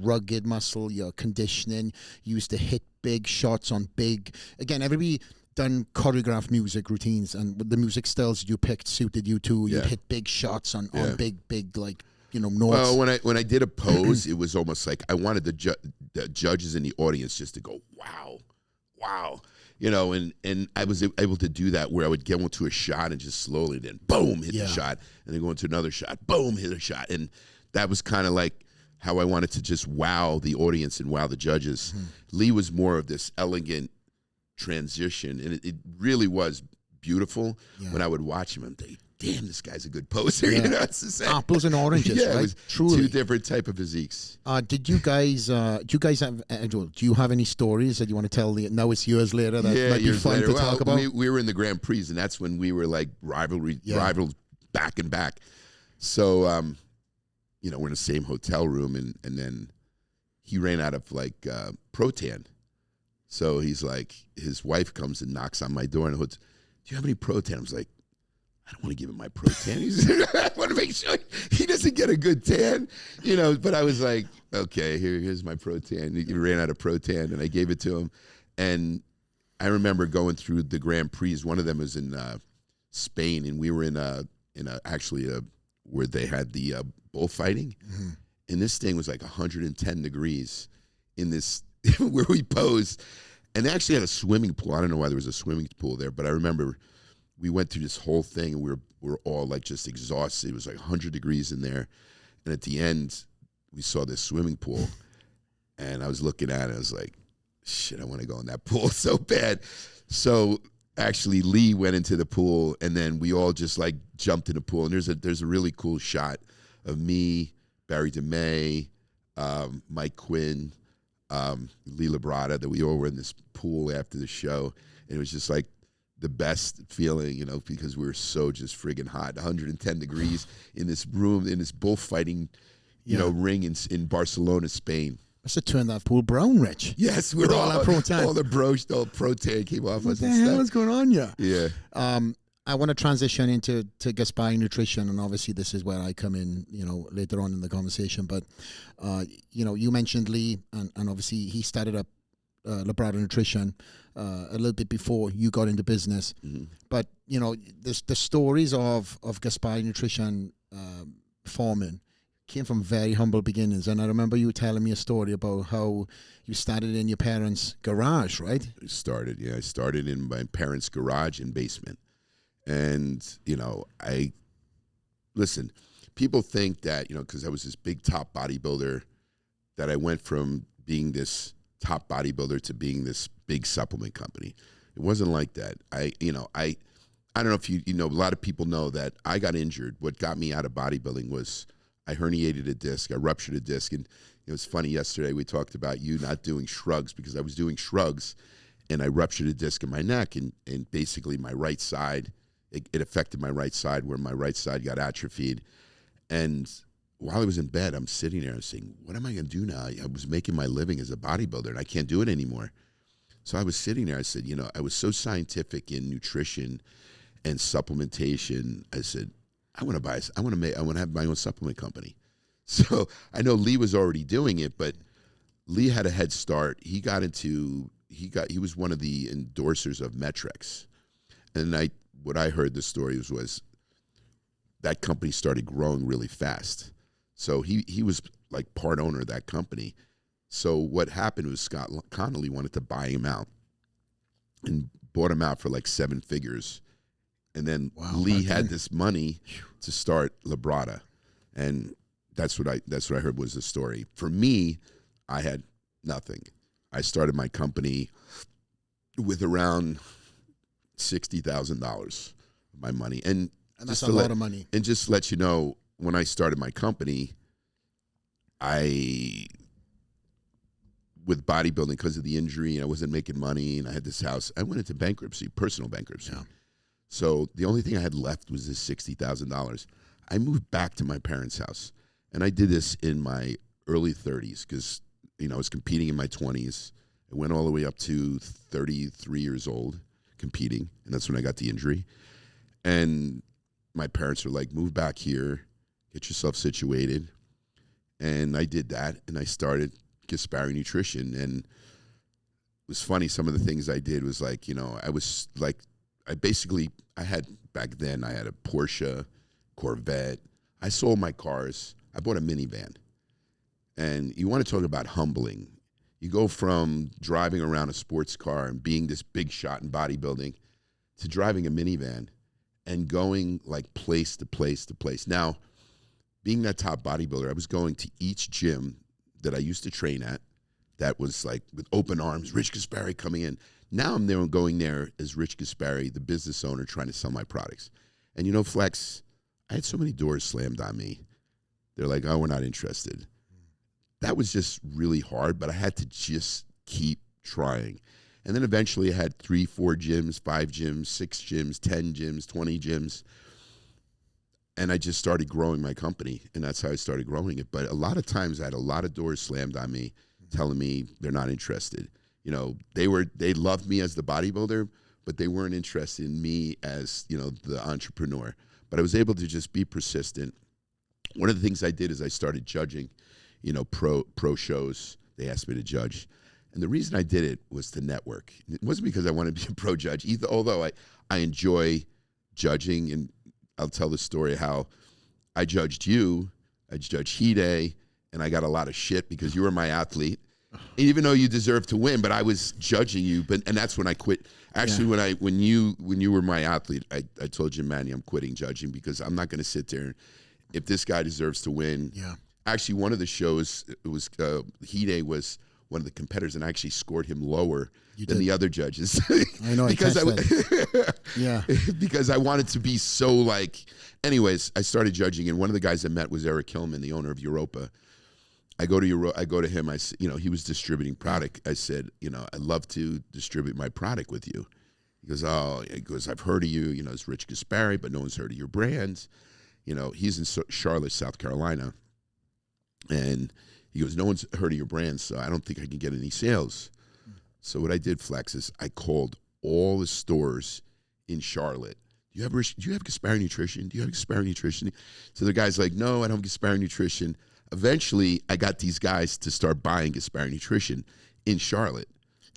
rugged muscle, your conditioning. You used to hit big shots on big. Again, everybody done choreographed music routines, and the music styles you picked suited you too. You'd hit big shots on big like, you know, notes. Well, when I did a pose, it was almost like I wanted the judges in the audience just to go, wow. You know, and I was able to do that where I would get into a shot and just slowly then boom, hit the shot, and then go into another shot, boom, hit a shot. And that was kind of like how I wanted to just wow the audience and wow the judges. Lee was more of this elegant transition, and it really was beautiful. When I would watch him, I'm thinking, damn, this guy's a good poser. You know, it's the same. Apples and oranges, right? It was truly two different type of physiques. Did you guys have, do you have any stories that you want to tell? Now it's years later that might be fun to talk about. We were in the Grand Prix, and that's when we were like rivals back and back. So, you know, we're in the same hotel room, and then he ran out of like Protan. So he's like, his wife comes and knocks on my door and goes, "Do you have any Protan?" I was like, I don't want to give him my Protan. I want to make sure he doesn't get a good tan, you know. But I was like, okay, here's my Protan. He ran out of Protan, and I gave it to him. And I remember going through the Grand Prix. One of them was in Spain, and we were in actually where they had the bullfighting, and this thing was like 110 degrees in this where we posed, and they actually had a swimming pool. I don't know why there was a swimming pool there, but I remember we went through this whole thing, and we were all like just exhausted. It was like 100 degrees in there, and at the end, we saw this swimming pool, and I was looking at it. I was like, shit, I want to go in that pool so bad. So actually, Lee went into the pool, and then we all just like jumped in the pool. And there's a really cool shot of me, Barry DeMay, Mike Quinn, Lee Labrada, that we all were in this pool after the show, and it was just like the best feeling, you know, because we were so just friggin' hot, 110 degrees in this room, in this bullfighting, you know, ring in Barcelona, Spain. Must have turned that pool brown, Rich. Yes, we're all Protan. All the Protan came off what us. What the hell is going on here? Yeah. I want to transition into Gaspari Nutrition, and obviously this is where I come in, you know, later on in the conversation. But, you know, you mentioned Lee, and obviously he started up Labrada Nutrition a little bit before you got into business. But, you know, the stories of Gaspari Nutrition forming came from very humble beginnings. And I remember you telling me a story about how you started in your parents' garage, right? I started in my parents' garage and basement. And, you know, listen, people think that, you know, because I was this big top bodybuilder, that I went from being this top bodybuilder to being this big supplement company. It wasn't like that. I don't know if you know, a lot of people know that I got injured. What got me out of bodybuilding was I herniated a disc. I ruptured a disc. And it was funny, yesterday we talked about you not doing shrugs, because I was doing shrugs and I ruptured a disc in my neck, and basically my right side, it affected my right side, where my right side got atrophied. And while I was in bed, I'm sitting there and saying, what am I going to do now? I was making my living as a bodybuilder, and I can't do it anymore. So I was sitting there. I said, you know, I was so scientific in nutrition and supplementation. I said, I want to have my own supplement company. So I know Lee was already doing it, but Lee had a head start. He was one of the endorsers of Metrex. And what I heard the story was that company started growing really fast. So he was like part owner of that company. So what happened was Scott Connolly wanted to buy him out and bought him out for like 7 figures. And then Lee had this money to start Labrada. And that's what I heard was the story. For me, I had nothing. I started my company with around $60,000 of my money. And that's a lot of money. And just to let you know, when I started my company, with bodybuilding, because of the injury, and I wasn't making money, and I had this house, I went into bankruptcy, personal bankruptcy. Yeah. So the only thing I had left was this $60,000. I moved back to my parents' house, and I did this in my early 30s because, I was competing in my 20s. I went all the way up to 33 years old competing, and that's when I got the injury. And my parents were like, move back here, get yourself situated. And I did that, and I started Gaspari Nutrition. And it was funny, some of the things I did was like, I had back then, I had a Porsche, Corvette. I sold my cars. I bought a minivan. And you want to talk about humbling. You go from driving around a sports car and being this big shot in bodybuilding to driving a minivan and going like place to place to place. Now, being that top bodybuilder, I was going to each gym that I used to train at that was like with open arms, Rich Gaspari coming in. Now I'm there going there as Rich Gaspari, the business owner, trying to sell my products. And Flex, I had so many doors slammed on me. They're like, oh, we're not interested. That was just really hard, but I had to just keep trying. And then eventually I had 3, 4 gyms, 5 gyms, 6 gyms, 10 gyms, 20 gyms. And I just started growing my company, and that's how I started growing it. But a lot of times I had a lot of doors slammed on me telling me they're not interested. They loved me as the bodybuilder, but they weren't interested in me as, the entrepreneur. But I was able to just be persistent. One of the things I did is I started judging, pro shows. They asked me to judge. And the reason I did it was to network. It wasn't because I wanted to be a pro judge either, although I enjoy judging, and I'll tell the story how I judged you, I judged Hide, and I got a lot of shit because you were my athlete. Even though you deserved to win, but I was judging you. And that's when I quit. Actually, when you were my athlete, I told you, Manny, I'm quitting judging because I'm not going to sit there. If this guy deserves to win. Yeah. Actually, one of the shows, it was Hide was one of the competitors, and I actually scored him lower than the other judges. I know. because because I wanted to be so like. Anyways, I started judging, and one of the guys I met was Eric Hillman, the owner of Europa. I go to him. He was distributing product. I said, I'd love to distribute my product with you. He goes, I've heard of you. It's Rich Gaspari, but no one's heard of your brand. He's in Charlotte, South Carolina, and he goes, no one's heard of your brand, so I don't think I can get any sales. So what I did, Flex, is I called all the stores in Charlotte. Do you have Gaspari Nutrition? Do you have Gaspari Nutrition? So the guy's like, no, I don't have Gaspari Nutrition. Eventually, I got these guys to start buying Gaspari Nutrition in Charlotte.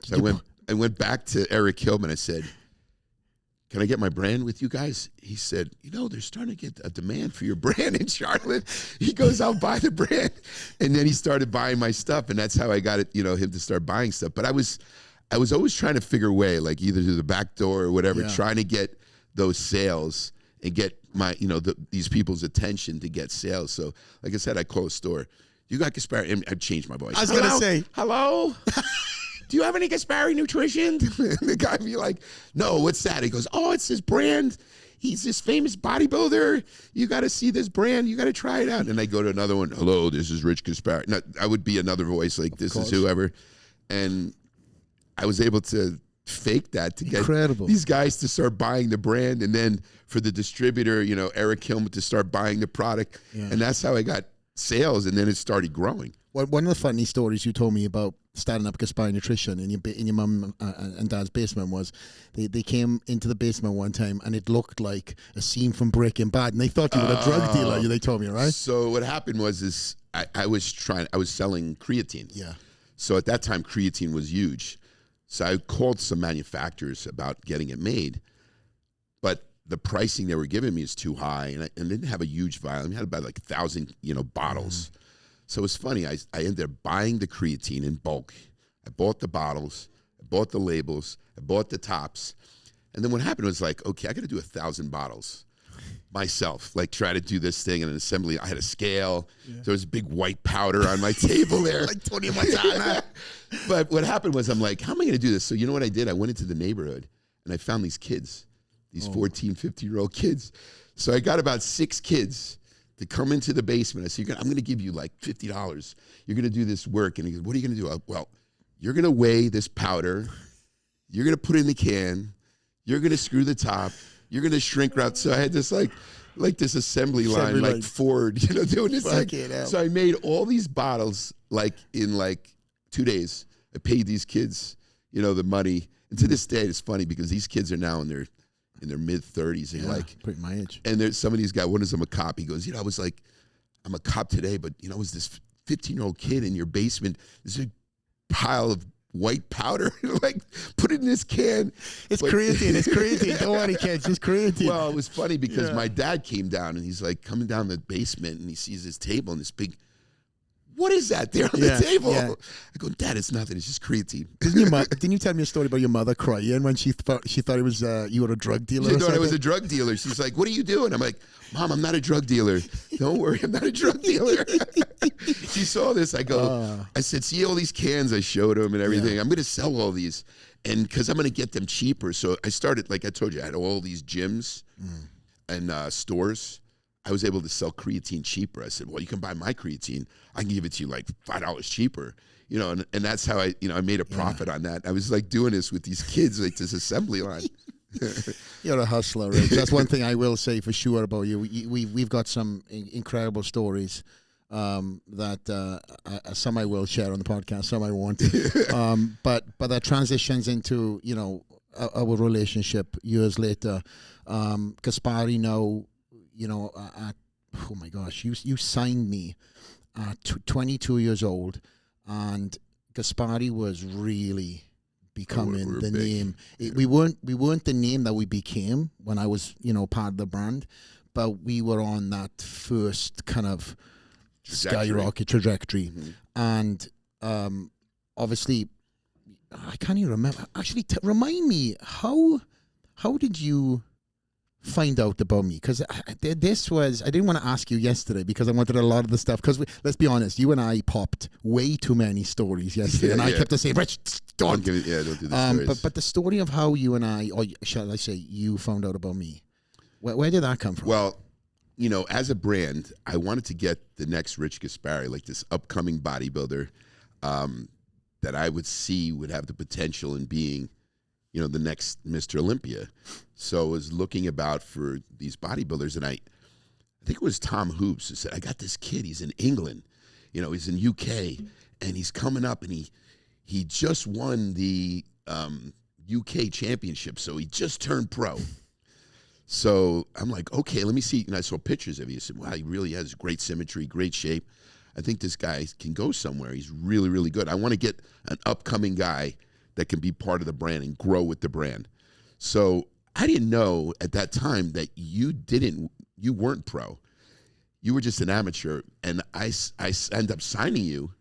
So I went back to Eric Hillman. I said, can I get my brand with you guys? He said, they're starting to get a demand for your brand in Charlotte. He goes, I'll buy the brand. And then he started buying my stuff, and that's how I got it, him to start buying stuff. But I was always trying to figure a way, like either through the back door or whatever, trying to get those sales and get my, these people's attention to get sales. So, like I said, I call a store. You got Gaspari? And I changed my voice. I was going to say, hello? Do you have any Gaspari Nutrition? And the guy be like, no, what's that? He goes, oh, it's his brand. He's this famous bodybuilder. You got to see this brand. You got to try it out. And I go to another one. Hello, this is Rich Gaspari. No, I would be another voice like this is whoever. And I was able to fake that to get these guys to start buying the brand, and then for the distributor, Eric Hillman, to start buying the product. And that's how I got sales, and then it started growing. One of the funny stories you told me about starting up Gaspari Nutrition in your mum and dad's basement was they came into the basement one time and it looked like a scene from Breaking Bad, and they thought you were a drug dealer. They told me, right? So what happened was I was selling creatine. Yeah. So at that time, creatine was huge. So I called some manufacturers about getting it made, but the pricing they were giving me is too high, and I didn't have a huge volume. I had about like 1,000, bottles. So it was funny. I ended up buying the creatine in bulk. I bought the bottles, I bought the labels, I bought the tops. And then what happened was like, okay, I got to do 1,000 bottles myself, like try to do this thing in an assembly. I had a scale. Yeah. There was a big white powder on my table there. Like Tony Montana. But what happened was I'm like, how am I going to do this? So you know what I did? I went into the neighborhood and I found these kids, these 14, 15-year-old kids. So I got about 6 kids to come into the basement. I said, I'm going to give you like $50. You're going to do this work. And he goes, what are you going to do? Well, you're going to weigh this powder. You're going to put it in the can. You're going to screw the top. You're going to shrink wrap. So I had this like this assembly line, like Ford, doing this thing. So I made all these bottles like in like 2 days. I paid these kids, the money. And to this day, it's funny because these kids are now in their mid-30s. They're like pretty my age. And there's some of these guys, one of them a cop. He goes, I was like, I'm a cop today, but I was this 15-year-old kid in your basement. There's a pile of white powder, like put it in this can. It's creatine. Don't worry, kids. It's creatine. Well, it was funny because my dad came down and he's like coming down the basement and he sees this table and this big. What is that there on the table? Yeah. I go, Dad, it's nothing. It's just creatine. Didn't you tell me a story about your mother crying when she thought it was you were a drug dealer? She thought I was a drug dealer. She's like, what are you doing? I'm like, Mom, I'm not a drug dealer. Don't worry, I'm not a drug dealer. She saw this. I go, I said, see all these cans I showed them and everything. I'm going to sell all these. And because I'm going to get them cheaper. So I started, like I told you, I had all these gyms and stores. I was able to sell creatine cheaper. I said, well, you can buy my creatine. I can give it to you like $5 cheaper, and that's how I made a profit on that. I was like doing this with these kids, like this assembly line. You're a hustler, Rich. That's one thing I will say for sure about you. We've got some incredible stories that some I will share on the podcast, some I won't. But that transitions into, our relationship years later. Gaspari now, oh my gosh, you signed me at 22 years old, and Gaspari was really becoming the name. We weren't the name that we became when I was, part of the brand, but we were on that first kind of skyrocket trajectory. And obviously, I can't even remember. Actually, remind me, how did you find out about me? Because I didn't want to ask you yesterday because I wanted a lot of the stuff, because let's be honest, you and I popped way too many stories yesterday, and I kept on saying, Rich, don't do the stories. But the story of how you and I, or shall I say you, found out about me, where did that come from? Well, as a brand, I wanted to get the next Rich Gaspari, like this upcoming bodybuilder that I would see would have the potential in being the next Mr. Olympia. So I was looking about for these bodybuilders, and I think it was Tom Hoops who said, I got this kid, he's in England, he's in UK, and he's coming up, and he just won the UK championship, so he just turned pro. So I'm like, okay, let me see. And I saw pictures of him. I said, wow, he really has great symmetry, great shape. I think this guy can go somewhere. He's really, really good. I want to get an upcoming guy that can be part of the brand and grow with the brand. So I didn't know at that time that you weren't pro. You were just an amateur. And I ended up signing you.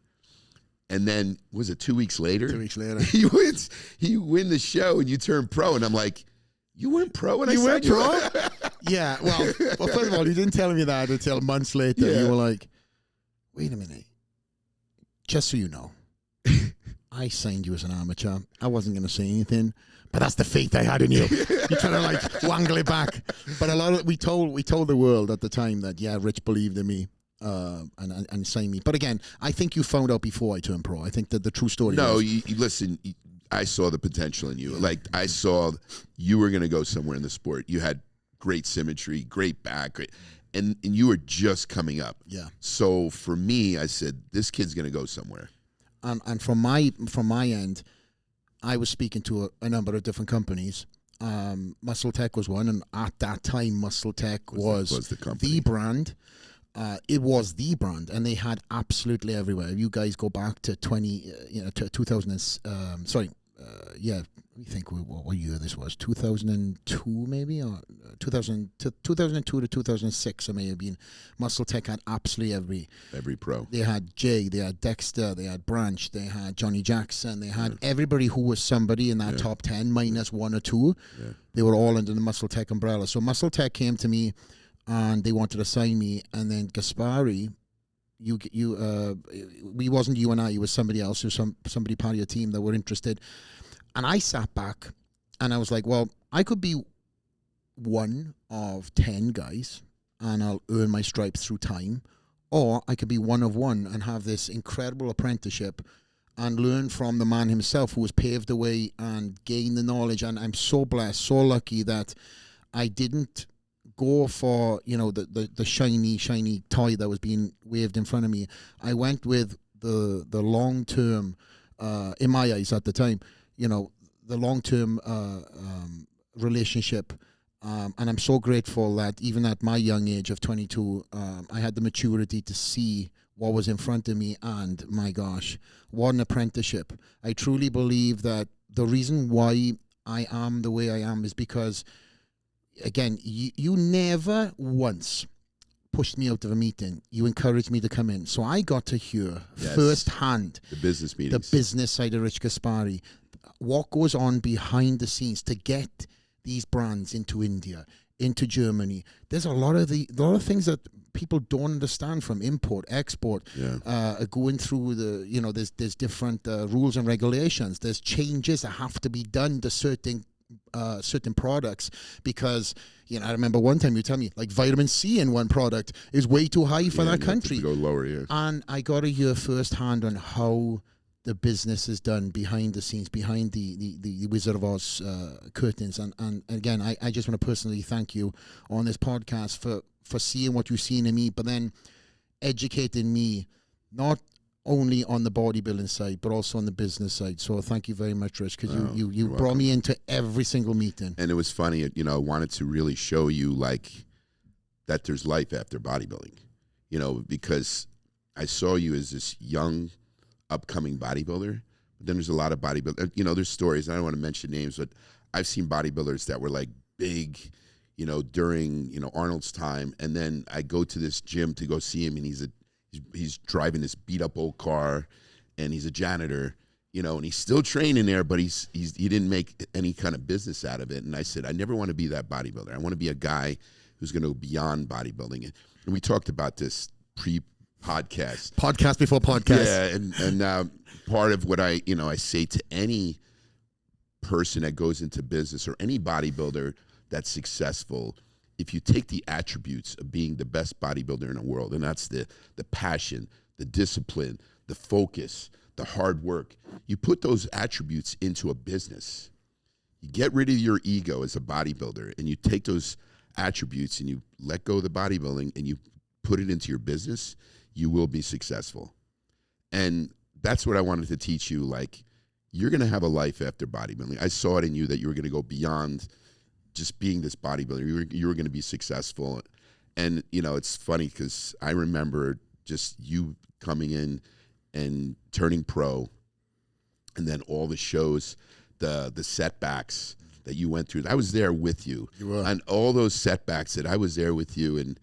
And then, was it 2 weeks later? 2 weeks later. You win the show and you turn pro. And I'm like, you weren't pro when you weren't pro? Yeah. Well, first of all, you didn't tell me that until months later. Yeah. You were like, wait a minute. Just so you know, I signed you as an amateur. I wasn't going to say anything, but that's the faith I had in you. You kind of like wangle it back. But we told the world at the time that, Rich believed in me and signed me. But again, I think you found out before I turned pro. I think that the true story was... No, listen, I saw the potential in you. Like, I saw you were going to go somewhere in the sport. You had great symmetry, great back, and you were just coming up. Yeah. So for me, I said, this kid's going to go somewhere. and from my end, I was speaking to a number of different companies. Muscle Tech was one, and at that time, Muscle Tech was the brand. It was the brand, and they had absolutely everywhere. You guys go back to 2000. I think what year this was, 2002 maybe, or 2002 to 2006. It may have been. Muscle Tech had absolutely every pro. They had Jay, they had Dexter, they had Branch, they had Johnny Jackson, they had everybody who was somebody in that top 10 minus one or two. Yeah. They were all under the Muscle Tech umbrella. So Muscle Tech came to me, and they wanted to sign me, and then Gaspari. We wasn't you and I. It was somebody else, or somebody part of your team that were interested. And I sat back, and I was like, well, I could be one of 10 guys, and I'll earn my stripes through time, or I could be one of one and have this incredible apprenticeship and learn from the man himself who has paved the way and gained the knowledge. And I'm so blessed, so lucky that I didn't go for, the shiny toy that was being waved in front of me. I went with the long-term, in my eyes at the time, the long-term relationship. And I'm so grateful that even at my young age of 22, I had the maturity to see what was in front of me. And my gosh, what an apprenticeship. I truly believe that the reason why I am the way I am is because, again, you never once pushed me out of a meeting. You encouraged me to come in. So I got to hear firsthand the business meetings, the business side of Rich Gaspari, what goes on behind the scenes to get these brands into India, into Germany. There's a lot of things that people don't understand, from import, export, going through there's different rules and regulations. There's changes that have to be done to certain products, because I remember one time you tell me like vitamin C in one product is way too high for that country. Go lower, And I got to hear firsthand on how the business is done behind the scenes, behind the Wizard of Oz curtains. And again, I just want to personally thank you on this podcast for seeing what you've seen in me, but then educating me not only on the bodybuilding side, but also on the business side. So thank you very much, Rich, because you brought me into every single meeting. And it was funny, I wanted to really show you like that there's life after bodybuilding, because I saw you as this young, upcoming bodybuilder. But then there's a lot of bodybuilders, there's stories, and I don't want to mention names, but I've seen bodybuilders that were like big, during, Arnold's time. And then I go to this gym to go see him, and he's driving this beat up old car, and he's a janitor, and he's still training there, but he didn't make any kind of business out of it. And I said, I never want to be that bodybuilder. I want to be a guy who's going to go beyond bodybuilding. And we talked about this podcast before podcast. Yeah. And part of what I say to any person that goes into business or any bodybuilder that's successful, if you take the attributes of being the best bodybuilder in the world, and that's the passion, the discipline, the focus, the hard work, you put those attributes into a business. You get rid of your ego as a bodybuilder, and you take those attributes and you let go of the bodybuilding and you put it into your business, you will be successful. And that's what I wanted to teach you. Like, you're going to have a life after bodybuilding. I saw it in you that you were going to go beyond just being this bodybuilder. You were going to be successful. And, it's funny because I remember just you coming in and turning pro, and then all the shows, the setbacks that you went through. I was there with you. You were. And all those setbacks that I was there with you. And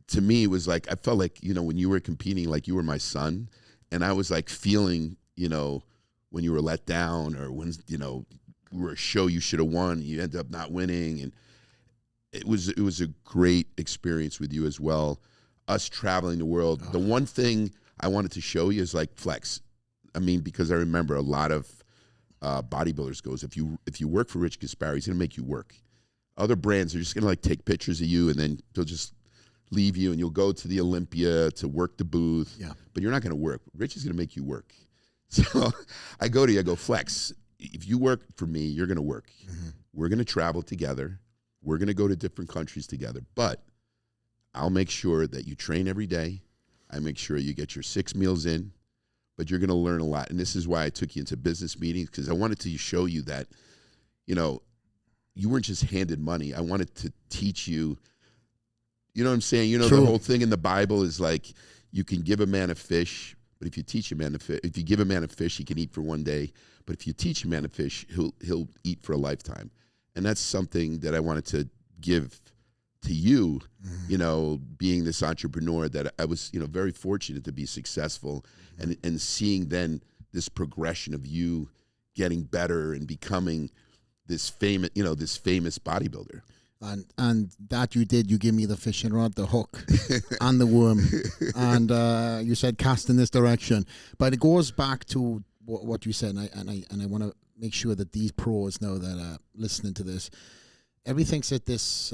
to me, it was like, I felt like, when you were competing, like you were my son. And I was like feeling, when you were let down, or when, we were a show you should have won, you ended up not winning. And it was a great experience with you as well. Us traveling the world. The one thing I wanted to show you is like flex. I mean, because I remember a lot of bodybuilders goes, if you work for Rich Gaspari, he's gonna make you work. Other brands are just gonna like take pictures of you, and then they'll just leave you, and you'll go to the Olympia to work the booth. Yeah. But you're not gonna work. Rich is gonna make you work. So I go to you, I go, flex. If you work for me, you're gonna work. Mm-hmm. We're gonna travel together. We're gonna go to different countries together. But I'll make sure that you train every day. I make sure you get your 6 meals in. but you're going to learn a lot. And this is why I took you into business meetings, because I wanted to show you that, you know, you weren't just handed money. I wanted to teach you, you know what I'm saying? You know, True. the whole thing in the Bible is like, you can give a man a fish, but if you teach a man a fish, if you give a man a fish, he can eat for one day. But if you teach a man a fish, he'll eat for a lifetime. And that's something that I wanted to give to you, you know, being this entrepreneur, that I was, you know, very fortunate to be successful, and seeing then this progression of you getting better and becoming this famous, you know, this famous bodybuilder. And that you did, you gave me the fishing rod, the hook, and the worm, and you said cast in this direction. But it goes back to what you said, and I want to make sure that these pros know that listening to this, everything's at this,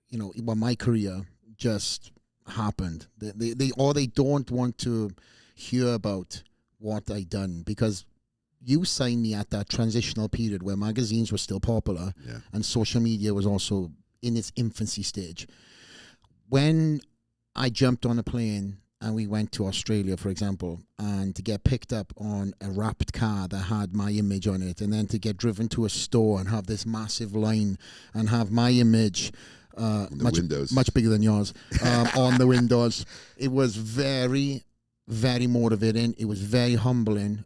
you know, well, my career just happened. They don't want to hear about what I done, because you signed me at that transitional period where magazines were still popular, and social media was also in its infancy stage. When I jumped on a plane and we went to Australia, for example, and to get picked up on a wrapped car that had my image on it, and then to get driven to a store and have this massive line and have my image much bigger than yours on the windows, it was very, very motivating. It was very humbling.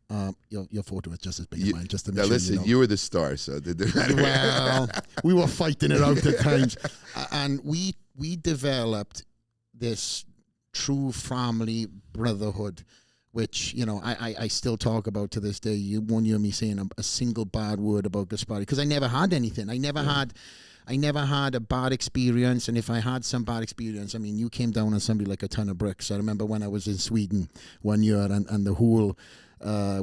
Your photo was just as big as mine. Just to make now sure, listen, you know. you were the star, so it didn't matter. Well, we were fighting it out at times, and we developed this true family brotherhood, which, you know, I still talk about to this day. You won't hear me saying a single bad word about Gaspari, because I never had anything. I never had a bad experience, and if I had some bad experience, I mean, you came down on somebody like a ton of bricks. I remember when I was in Sweden one year, and the whole,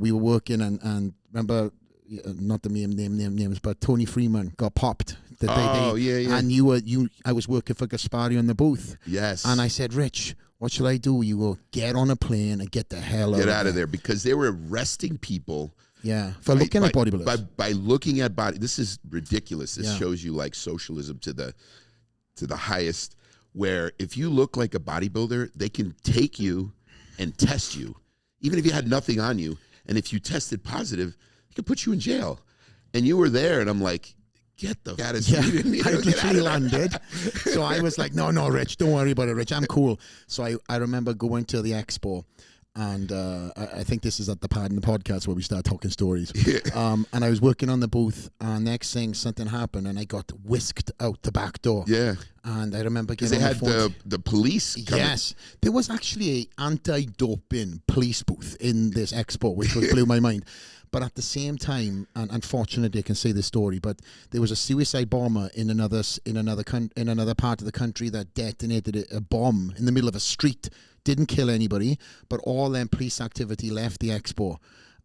we were working, and remember, not the names, but Tony Freeman got popped. Yeah. And I was working for Gaspari on the booth. Yes. And I said, Rich, what should I do? You go, get on a plane and get the hell out of there, because they were arresting people. Yeah, for looking at bodybuilders. By looking at body, this is ridiculous. This shows you like socialism to the highest, where if you look like a bodybuilder, they can take you and test you, even if you had nothing on you. And if you tested positive, they could put you in jail. And you were there, and I'm like, get the out of Sweden. I literally landed. So I was like, no, Rich, don't worry about it, Rich. I'm cool. So I remember going to the expo, and I think this is at the part in the podcast where we start talking stories. And I was working on the booth, and next thing, something happened, and I got whisked out the back door. Yeah. And I remember getting they had the police coming. Yes. There was actually an anti-doping police booth in this expo, which blew my mind. But at the same time, and unfortunately I can say this story, but there was a suicide bomber in another part of the country that detonated a bomb in the middle of a street. Didn't kill anybody, but all them police activity left the expo.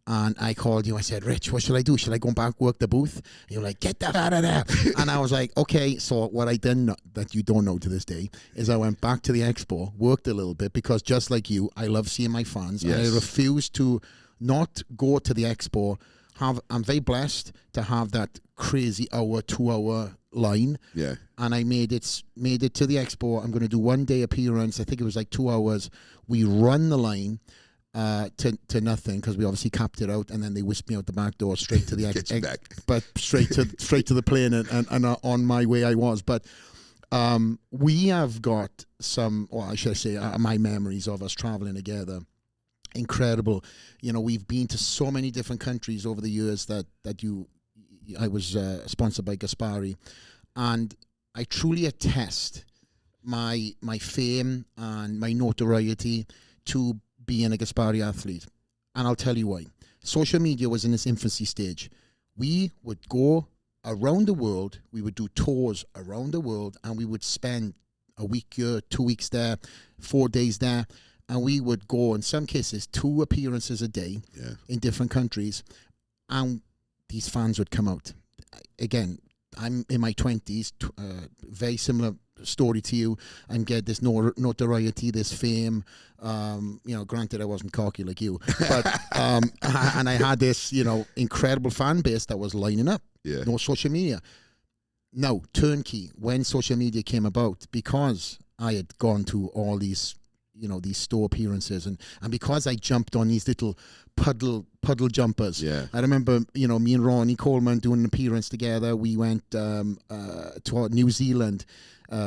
And I called you. I said, Rich, what should I do? Should I go back, work the booth? And you're like, get that out of there. And I was like, okay. So what I done that you don't know to this day is I went back to the expo, worked a little bit, because just like you, I love seeing my fans. Yes. And I refused to not go to the expo. I'm very blessed to have that crazy 2-hour line. Yeah. And I made it to the expo. I'm going to do 1 day appearance. I think it was like 2 hours. We run the line to nothing, because we obviously capped it out, and then they whisked me out the back door straight to the but straight to the plane, and on my way I was. But we have got some, or I should say, my memories of us traveling together. Incredible. You know, we've been to so many different countries over the years I was sponsored by Gaspari, and I truly attest my fame and my notoriety to being a Gaspari athlete. And I'll tell you why. Social media was in its infancy stage. We would go around the world, we would do tours around the world, and we would spend a week here, 2 weeks there, 4 days there. And we would go, in some cases, 2 appearances a day in different countries. And these fans would come out. Again, I'm in my 20s, very similar story to you. I'm getting this notoriety, this fame. You know, granted, I wasn't cocky like you. But and I had this, you know, incredible fan base that was lining up. Yeah. No social media. No, turnkey, when social media came about, because I had gone to all these these store appearances, and because I jumped on these little puddle jumpers. Yeah. I remember, me and Ronnie Coleman doing an appearance together. We went to New Zealand.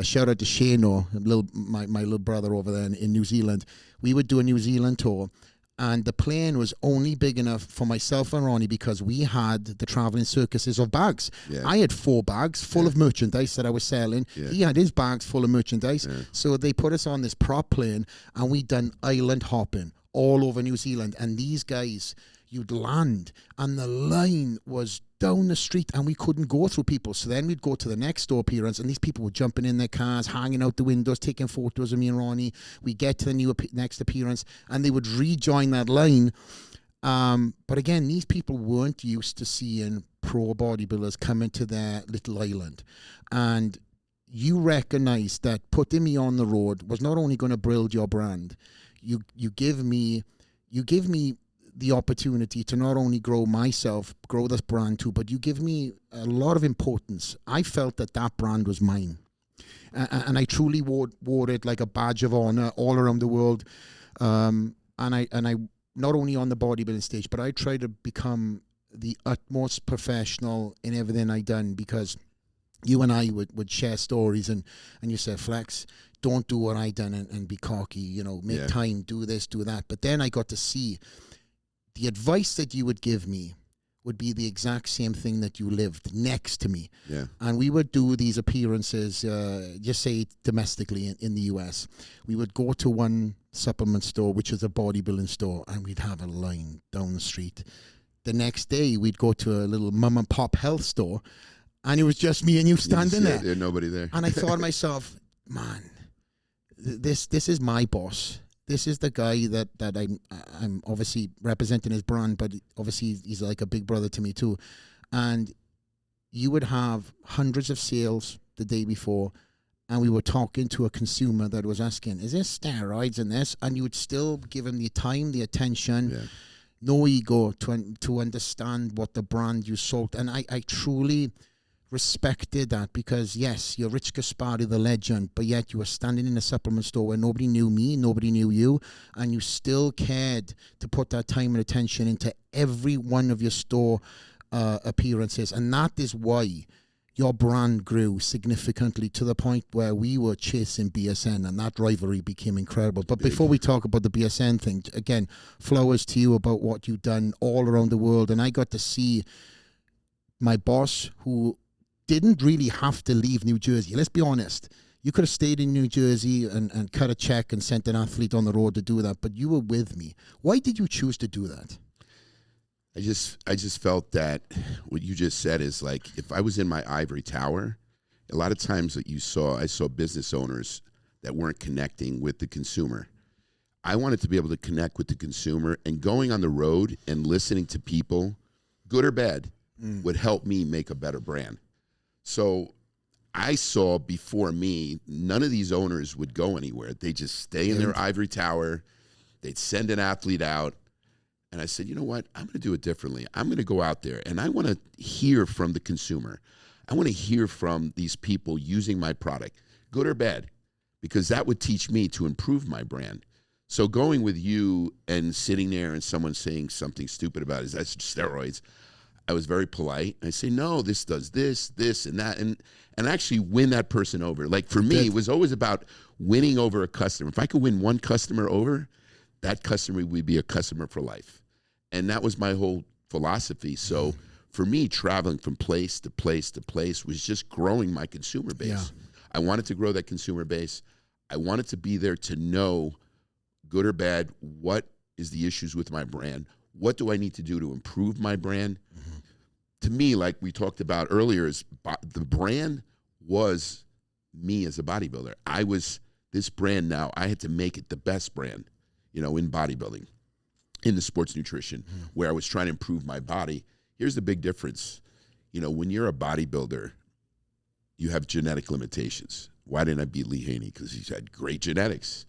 Shout out to Shano, my little brother over there in New Zealand. We would do a New Zealand tour, and the plane was only big enough for myself and Ronnie because we had the traveling circuses of bags. Yeah. I had 4 bags full of merchandise that I was selling. Yeah. He had his bags full of merchandise. Yeah. So they put us on this prop plane, and we done island hopping all over New Zealand. And these guys, you'd land, and the line was down the street, and we couldn't go through people. So then we'd go to the next store appearance, and these people were jumping in their cars, hanging out the windows, taking photos of me and Ronnie. We get to the next appearance, and they would rejoin that line. But again, these people weren't used to seeing pro bodybuilders come into their little island. And you recognize that putting me on the road was not only going to build your brand, you give me the opportunity to not only grow myself, grow this brand too, but you give me a lot of importance. I felt that brand was mine. And I truly wore it like a badge of honor all around the world. And I not only on the bodybuilding stage, but I tried to become the utmost professional in everything I done, because you and I would share stories, and you said, Flex, don't do what I done and be cocky, make time, do this, do that. But then I got to see the advice that you would give me would be the exact same thing that you lived next to me. Yeah. And we would do these appearances, just say domestically in the US. We would go to one supplement store, which is a bodybuilding store, and we'd have a line down the street. The next day, we'd go to a little mom and pop health store, and it was just me and you standing there. There's nobody there. And I thought to myself, man, this is my boss. This is the guy that I'm obviously representing his brand, but obviously he's like a big brother to me too. And you would have hundreds of sales the day before, and we were talking to a consumer that was asking, is there steroids in this? And you would still give him the time, the attention, no ego to understand what the brand you sold. And I truly respected that, because yes, you're Rich Gaspari, the legend, but yet you were standing in a supplement store where nobody knew me, nobody knew you, and you still cared to put that time and attention into every one of your store appearances. And that is why your brand grew significantly to the point where we were chasing BSN, and that rivalry became incredible. But before we talk about the BSN thing, again, flowers to you about what you've done all around the world. And I got to see my boss, who didn't really have to leave New Jersey. Let's be honest. You could have stayed in New Jersey and cut a check and sent an athlete on the road to do that, but you were with me. Why did you choose to do that? I just felt that what you just said is like, if I was in my ivory tower, a lot of times that I saw business owners that weren't connecting with the consumer. I wanted to be able to connect with the consumer, and going on the road and listening to people, good or bad, would help me make a better brand. So I saw before me, none of these owners would go anywhere. They just stay in their ivory tower. They'd send an athlete out. And I said, you know what? I'm going to do it differently. I'm going to go out there, and I want to hear from the consumer. I want to hear from these people using my product, good or bad, because that would teach me to improve my brand. So going with you and sitting there and someone saying something stupid about it, that's steroids, I was very polite. I say, no, this does this, and that, and actually win that person over. Like for me, it was always about winning over a customer. If I could win one customer over, that customer would be a customer for life. And that was my whole philosophy. So for me, traveling from place to place to place was just growing my consumer base. Yeah. I wanted to grow that consumer base. I wanted to be there to know, good or bad, what is the issues with my brand? What do I need to do to improve my brand? To me, like we talked about earlier, is the brand was me as a bodybuilder. I was this brand now. I had to make it the best brand, in bodybuilding, in the sports nutrition, where I was trying to improve my body. Here's the big difference. When you're a bodybuilder, you have genetic limitations. Why didn't I beat Lee Haney? Because he's had great genetics.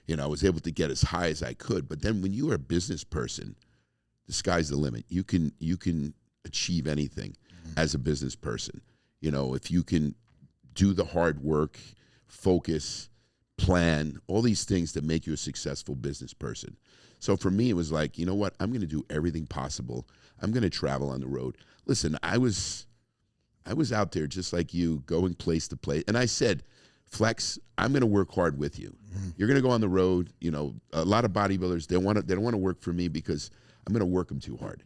I was able to get as high as I could. But then when you are a business person, the sky's the limit. You can achieve anything as a business person. If you can do the hard work, focus, plan, all these things that make you a successful business person. So for me, it was like, you know what? I'm going to do everything possible. I'm going to travel on the road. Listen, I was out there just like you, going place to place. And I said, Flex, I'm going to work hard with you. You're going to go on the road. You know, a lot of bodybuilders, they don't want to work for me because I'm going to work them too hard.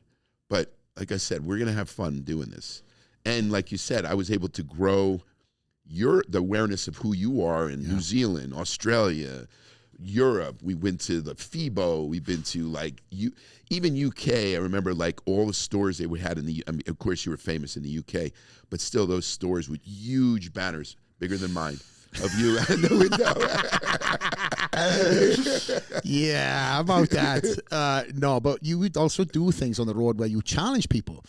But like I said, we're going to have fun doing this. And like you said, I was able to grow the awareness of who you are in New Zealand, Australia, Europe. We went to the FIBO. We've been to like even UK. I remember like all the stores they had in the. I mean, of course, you were famous in the UK, but still those stores with huge banners, bigger than mine, of you in the window. Yeah, about that. No, but you would also do things on the road where you challenge people.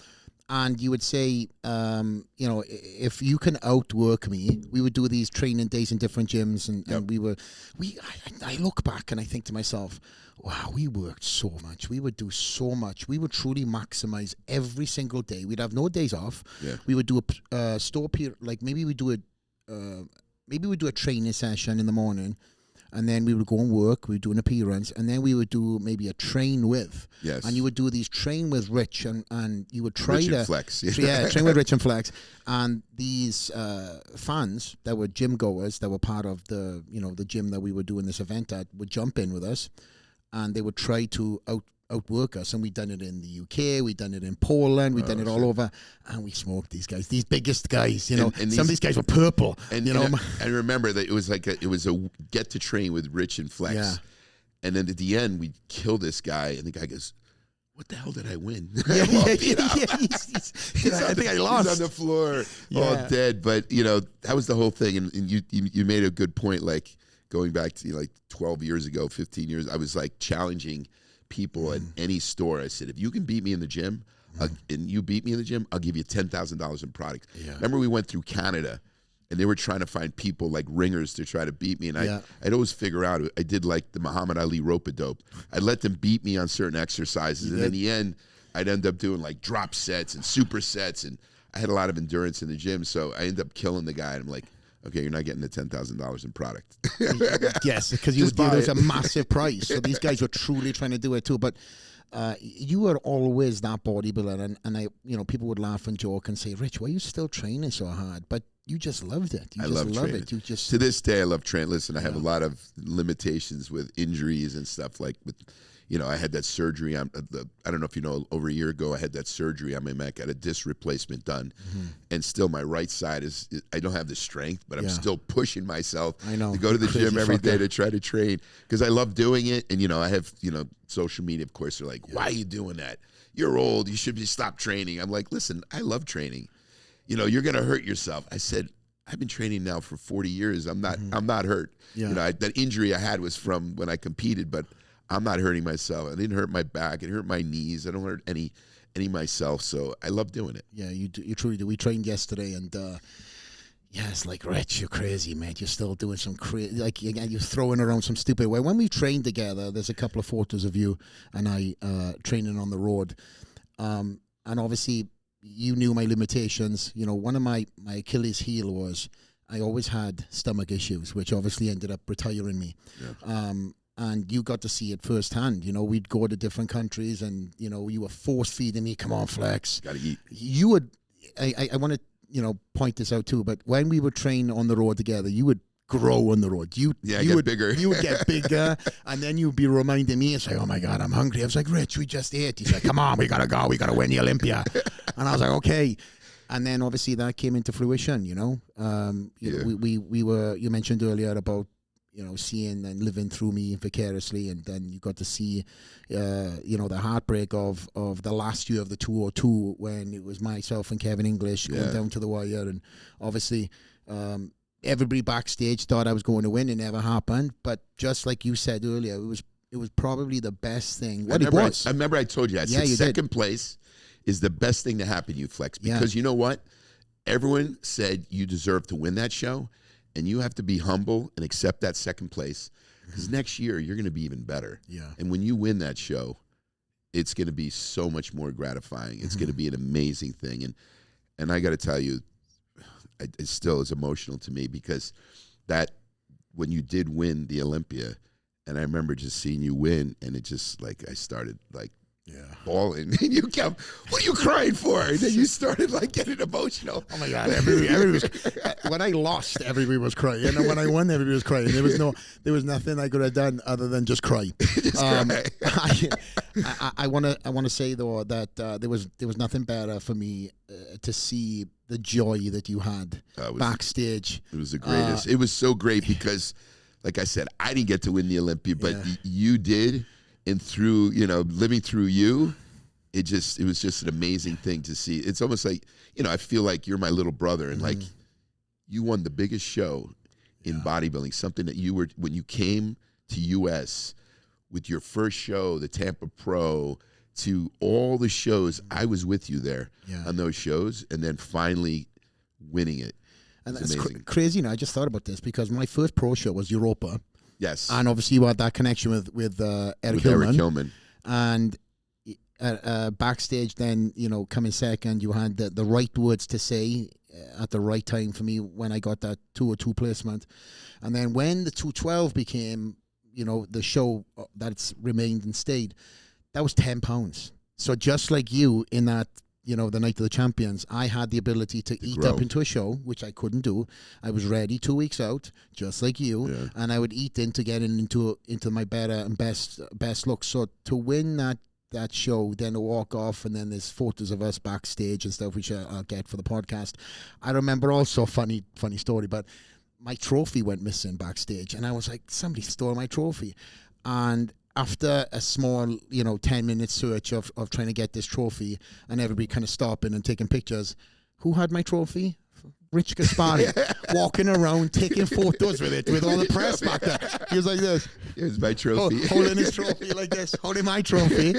And you would say, you know, if you can outwork me, we would do these training days in different gyms, and I look back and I think to myself, wow, we worked so much. We would do so much. We would truly maximize every single day. We'd have no days off. Yeah. We would do a store period, like maybe we do a training session in the morning. And then we would go and work, we would do an appearance, and then we would do maybe a train with. Yes. And you would do these train with Rich, and you would try Rich to... and Flex. Yeah, train with Rich and Flex. And these fans that were gym goers, that were part of the, you know, the gym that we were doing this event at, would jump in with us, and they would try to outwork us. And we'd done it in the UK, we'd done it in Poland, we'd done it all over, and we smoked these guys, these biggest guys, you know. And some of these guys were purple, and, you know. I remember that it was like it was a get to train with Rich and Flex. Yeah. And then at the end, we kill this guy, and the guy goes, what the hell did I win? Yeah, I think I lost. He's on the floor, all dead. But, you know, that was the whole thing. And you made a good point, like going back to like 12 years ago, 15 years, I was like challenging people at any store. I said, if you can beat me in the gym, and you beat me in the gym, I'll give you $10,000 in product. Yeah. Remember we went through Canada, and they were trying to find people like ringers to try to beat me. And I'd always figure out, I did like the Muhammad Ali rope-a-dope. I'd let them beat me on certain exercises. And in the end, I'd end up doing like drop sets and supersets. And I had a lot of endurance in the gym. So I ended up killing the guy. And I'm like, okay, you're not getting the $10,000 in product. Yes, because there's a massive price. So these guys were truly trying to do it too. But you were always that bodybuilder, and I, you know, people would laugh and joke and say, Rich, why are you still training so hard? But you just loved it. I love it. You just, to this day, I love training. Listen, I have a lot of limitations with injuries and stuff. Like with, you know, I had that surgery. I don't know if you know, over a year ago, I had that surgery on my neck. I had a disc replacement done, and still my right side I don't have the strength, but I'm still pushing myself to go to the gym every day to try to train because I love doing it. And, you know, I have, you know, social media, of course, they're like, why are you doing that? You're old. You should stop training. I'm like, listen, I love training. You know, you're going to hurt yourself. I said, I've been training now for 40 years. I'm not hurt. Yeah. You know, that injury I had was from when I competed, but I'm not hurting myself. I didn't hurt my back. It hurt my knees. I don't hurt any myself. So I love doing it. Yeah, you truly do. We trained yesterday, and yeah, it's like, Rich, you're crazy, man. You're still doing some crazy, like you're throwing around some stupid way. When we trained together, there's a couple of photos of you and I training on the road, and obviously you knew my limitations. You know, one of my Achilles heel was I always had stomach issues, which obviously ended up retiring me. Yeah. And you got to see it firsthand. You know, we'd go to different countries, and you know, you were force feeding me. Come on, Flex. Gotta eat. You would. I want to, you know, point this out too. But when we would train on the road together, you would grow on the road. You would bigger. You would get bigger, and then you'd be reminding me and say, "Oh my God, I'm hungry." I was like, "Rich, we just ate." He's like, "Come on, we gotta go. We gotta win the Olympia." And I was like, "Okay." And then obviously that came into fruition. You know, we were. You mentioned earlier about, you know, seeing and living through me vicariously, and then you got to see, you know, the heartbreak of the last year of the 202 when it was myself and Kevin English going down to the wire, and obviously everybody backstage thought I was going to win. It never happened, but just like you said earlier, it was probably the best thing. I remember I told you, I said second place is the best thing to happen to you, Flex, because you know what? Everyone said you deserve to win that show. And you have to be humble and accept that second place, because next year you're going to be even better. Yeah. And when you win that show, it's going to be so much more gratifying. It's going to be an amazing thing. And I got to tell you, it still is emotional to me, because that when you did win the Olympia, and I remember just seeing you win, and it just like I started like bawling, and you kept, what are you crying for? And then you started like getting emotional. Oh my God! Everybody was, when I lost, everybody was crying, and when I won, everybody was crying. There was nothing I could have done other than just cry. Cry. I want to say though that there was nothing better for me to see the joy that you had backstage. It was the greatest. It was so great because, like I said, I didn't get to win the Olympia, but you did. And through, living through you, it was just an amazing thing to see. It's almost like, I feel like you're my little brother, and like you won the biggest show in bodybuilding, something that when you came to US with your first show, the Tampa Pro, to all the shows, I was with you there on those shows, and then finally winning it. And that's crazy. I just thought about this because my first pro show was Europa. Yes. And obviously you had that connection with Eric Hillman. And backstage then, coming second, you had the right words to say at the right time for me when I got that 202 placement. And then when the 212 became, the show that's remained and stayed, that was £10. So just like you in that, the Night of the Champions, I had the ability to eat up into a show, which I couldn't do. I was ready 2 weeks out, just like you, and I would eat in to get into my better and best look. So to win that show, then to walk off, and then there's photos of us backstage and stuff, which I'll get for the podcast. I remember also funny story, but my trophy went missing backstage, and I was like, somebody stole my trophy, and after a small, 10-minute search of trying to get this trophy and everybody kind of stopping and taking pictures, who had my trophy? Rich Gaspari, walking around, taking photos with it, with all the press back there. He was like this. Here's my trophy. Holding his trophy like this, holding my trophy,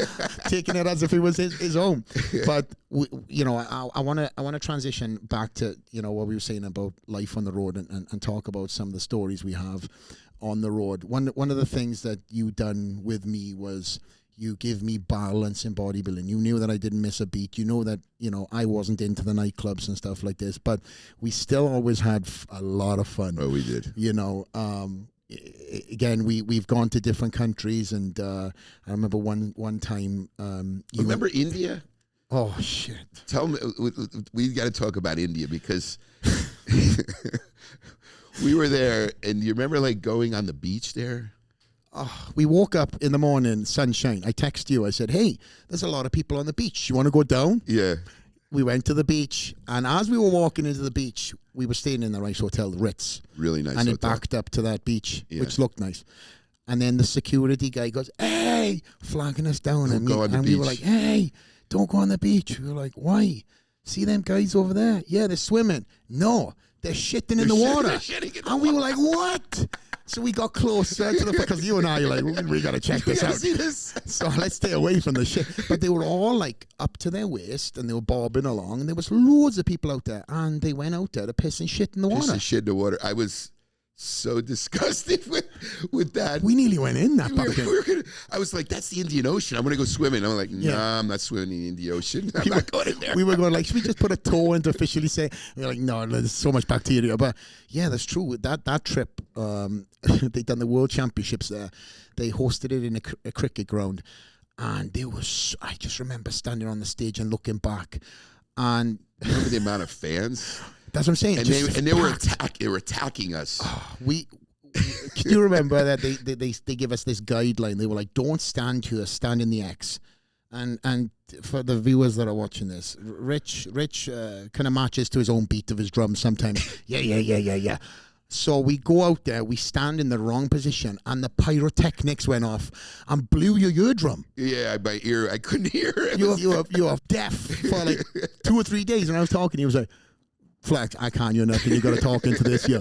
taking it as if it was his own. But, I want to transition back to, what we were saying about life on the road and talk about some of the stories we have on the road. One of the things that you done with me was you give me balance in bodybuilding. You knew that I didn't miss a beat. You know that, I wasn't into the nightclubs and stuff like this, but we still always had a lot of fun. Oh, we did. Again, we've gone to different countries, and I remember one time. Remember India? Oh, shit. Tell me, we got to talk about India because we were there, and you remember like going on the beach there? Oh, we woke up in the morning, sunshine. I text you. I said, hey, there's a lot of people on the beach. You want to go down? Yeah. We went to the beach, and as we were walking into the beach, we were staying in the nice hotel, the Ritz. Really nice and hotel. it backed up to that beach, which looked nice. And then the security guy goes, hey, flagging us down. Don't go on the beach. We were like, hey, don't go on the beach. We were like, why? See them guys over there? Yeah, they're swimming. No, they're shitting in the water. And we were like, what? So we got closer to because you and I are like, we got to check this out. See this? So let's stay away from the shit. But they were all like up to their waist, and they were bobbing along, and there was loads of people out there, and they went out there to piss and shit in the water. Piss and shit in the water. I was so disgusted with that. We nearly went in that bucket. I was like, that's the Indian Ocean. I'm going to go swimming. I'm like, nah, I'm not swimming in the Indian Ocean. I'm not going in there. We were going like, should we just put a toe in to officially say? We were like, no, there's so much bacteria. But yeah, that's true. That trip, they done the World Championships there. They hosted it in a cricket ground. And I just remember standing on the stage and looking back. And remember the amount of fans? That's what I'm saying. And they were attacking us. Can you remember that they give us this guideline? They were like, don't stand here, stand in the X. And for the viewers that are watching this, Rich kind of matches to his own beat of his drum sometimes. Yeah. So we go out there, we stand in the wrong position, and the pyrotechnics went off and blew your eardrum. Yeah, my ear, I couldn't hear it. You were deaf for like 2 or 3 days. And I was talking, he was like, Flex, I can't hear nothing. You got to talk into this here.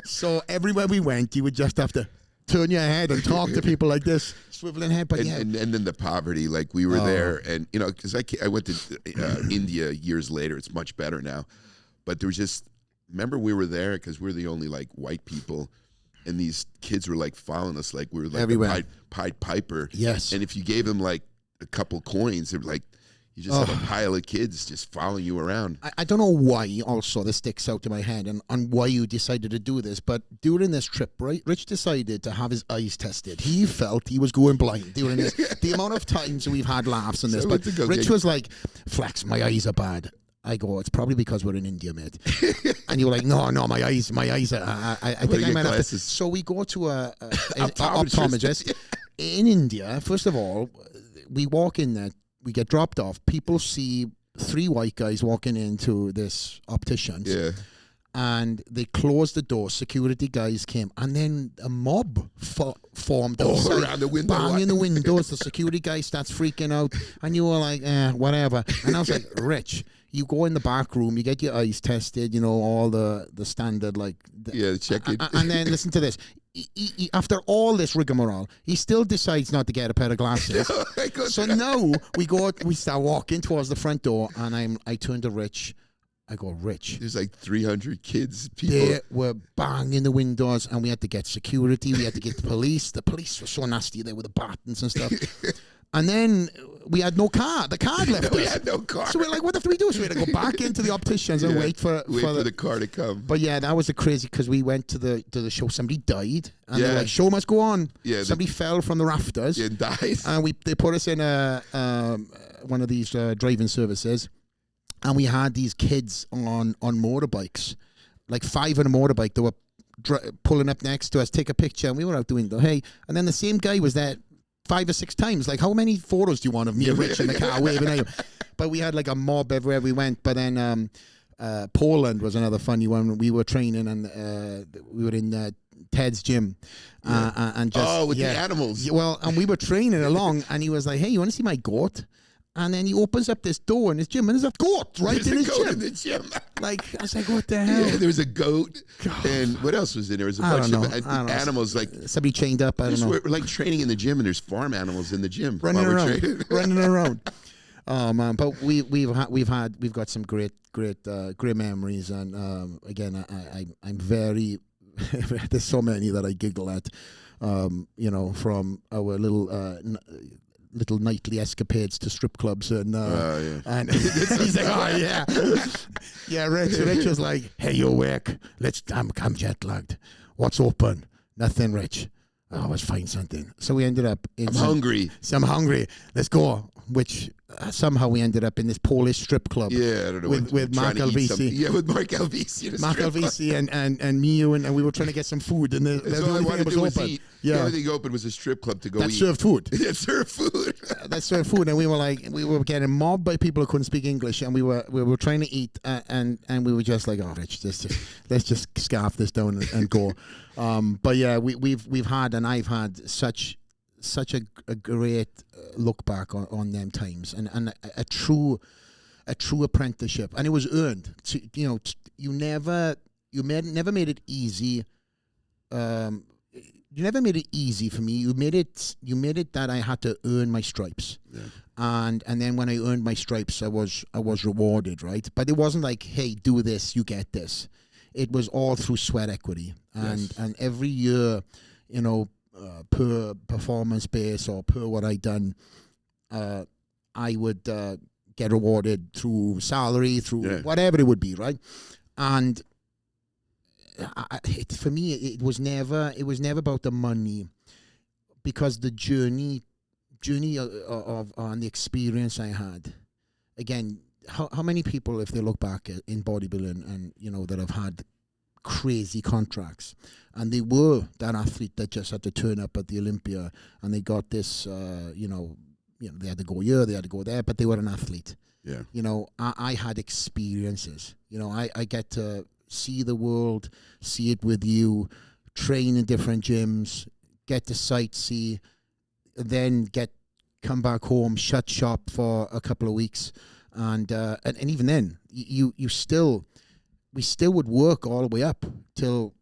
So everywhere we went, you would just have to turn your head and talk to people like this, swiveling head. But and then the poverty, like we were there, and because I went to India years later. It's much better now, but there was just remember we were there because we're the only like white people, and these kids were like following us like we were like everywhere. Pied Piper. Yes, and if you gave them like a couple coins, they were like. You just have a pile of kids just following you around. I don't know why also this sticks out in my head and why you decided to do this, but during this trip, right, Rich decided to have his eyes tested. He felt he was going blind during this. The amount of times we've had laughs on this, but Rich was like, Flex, my eyes are bad. I go, it's probably because we're in India, mate. And you were like, no, my eyes are, I think I might have to. So we go to an optometrist in India. First of all, we walk in there, we get dropped off. People see 3 white guys walking into this optician's. Yeah. And they closed the door. Security guys came, and then a mob formed outside, around the window, banging the windows. The security guy starts freaking out, and you were like, whatever. And I was like, Rich, you go in the back room, you get your eyes tested, you know, all the standard, like... check it. And then listen to this. He, after all this rigmarole, he still decides not to get a pair of glasses. So now we start walking towards the front door, and I turn to Rich. I go, Rich. There's like 300 kids, people. They were banging the windows, and we had to get security. We had to get the police. The police were so nasty there with the batons and stuff. And then we had no car. The car left us. We had no car. So we're like, what have we do? So we had to go back into the opticians and wait for the car to come. But yeah, that was a crazy, because we went to the show. Somebody died, and they're like, show must go on. Yeah, somebody fell from the rafters and died. And they put us in one of these driving services. And we had these kids on motorbikes, like 5 on a motorbike. They were pulling up next to us, take a picture, and we were out the window. Hey, and then the same guy was there 5 or 6 times. Like, how many photos do you want of me and Rich in the car waving at you? But we had like a mob everywhere we went. But then Poland was another funny one. We were training, and we were in Ted's gym. And just, with the animals. Well, and we were training along, and he was like, hey, you want to see my goat? And then he opens up this door in his gym, and there's a goat in the gym. Like, I was like, what the hell? Yeah, there was a goat. God. And what else was in there? There was a bunch of animals. Like, somebody chained up. I don't know. We're like training in the gym, and there's farm animals in the gym. Running around. Oh, man. But we've got some great memories. And again, I'm very, there's so many that I giggle at, you know, from our little nightly escapades to strip clubs and he's like, Rich was like, hey, you're awake, I'm jet lagged, what's open? Nothing, Rich. Oh, let's find something. So we ended up in hungry, let's go, which somehow we ended up in this Polish strip club. Yeah, I don't know. With Mark Alvisi. Yeah, with Mark Alvisi. Mark Alvisi and me, and we were trying to get some food, and the only thing that was open. Eat. Yeah. The only thing open was a strip club to go eat. That served food. That served food. That served food, and we were getting mobbed by people who couldn't speak English, and we were trying to eat, and we were just like, oh, Rich, let's just scarf this down and go. But yeah, we've had, and I've had such a great look back on them times, and a true apprenticeship, and it was earned. You know, you never made it easy. You never made it easy for me. You made it that I had to earn my stripes. Yeah. And then when I earned my stripes, I was rewarded, right? But it wasn't like, hey, do this, you get this. It was all through sweat equity, and every year, you know, per performance base or per what I done, I would get rewarded through salary, through whatever it would be, right? And for me, it was never about the money, because the journey of and the experience I had. Again, how many people, if they look back in bodybuilding, and you know, that have had crazy contracts, and they were that athlete that just had to turn up at the Olympia, and they got this, you know, they had to go here, they had to go there, but they were an athlete. Yeah. You know, I had experiences. You know, I get to see the world, see it with you, train in different gyms, get to sightsee, then come back home, shut shop for a couple of weeks, and even then, we still would work all the way up till,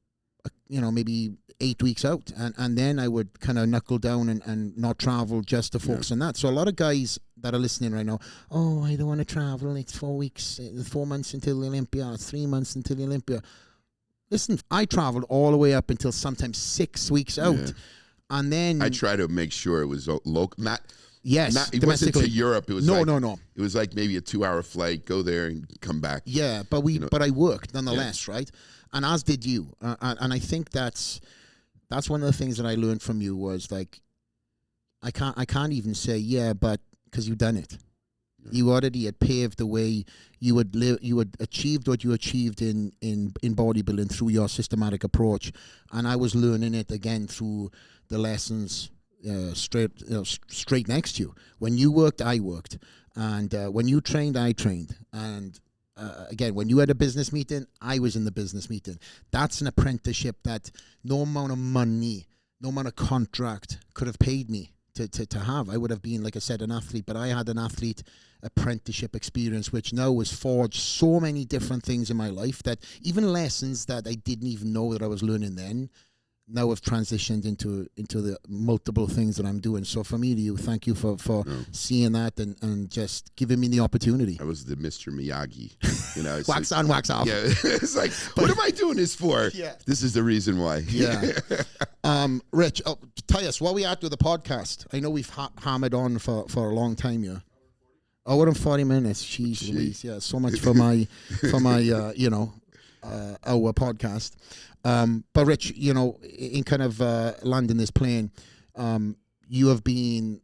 you know, maybe 8 weeks out, and then I would kind of knuckle down and not travel just to focus on that. So a lot of guys that are listening right now, oh, I don't want to travel, it's 4 weeks, 4 months until the Olympia, it's 3 months until the Olympia. Listen, I traveled all the way up until sometimes 6 weeks out, and then I try to make sure it was local, not Yes, It wasn't to Europe. It was no. It was like maybe a 2-hour flight. Go there and come back. Yeah, but but I worked nonetheless, right? And as did you. And I think that's one of the things that I learned from you was like, I can't even say but because you've done it. Yeah. You already had paved the way. You had achieved what you achieved in bodybuilding through your systematic approach, and I was learning it again through the lessons straight next to you. When you worked, I worked, and when you trained, I trained, and again, when you had a business meeting, I was in the business meeting. That's an apprenticeship that no amount of money, no amount of contract could have paid me to have. I would have been, like I said, an athlete, but I had an athlete apprenticeship experience, which now has forged so many different things in my life, that even lessons that I didn't even know that I was learning then, now have transitioned into the multiple things that I'm doing. So for me, to you, thank you for seeing that and just giving me the opportunity. I was the Mr. Miyagi, wax on, wax off. Yeah, it's like, what am I doing this for? Yeah, this is the reason why. Yeah. Rich, tell us what we at with the podcast. I know we've hammered on for a long time here. Hour and 40 minutes. Jeez Louise. Yeah, so much for my our podcast. But Rich, in kind of landing this plane, you have been,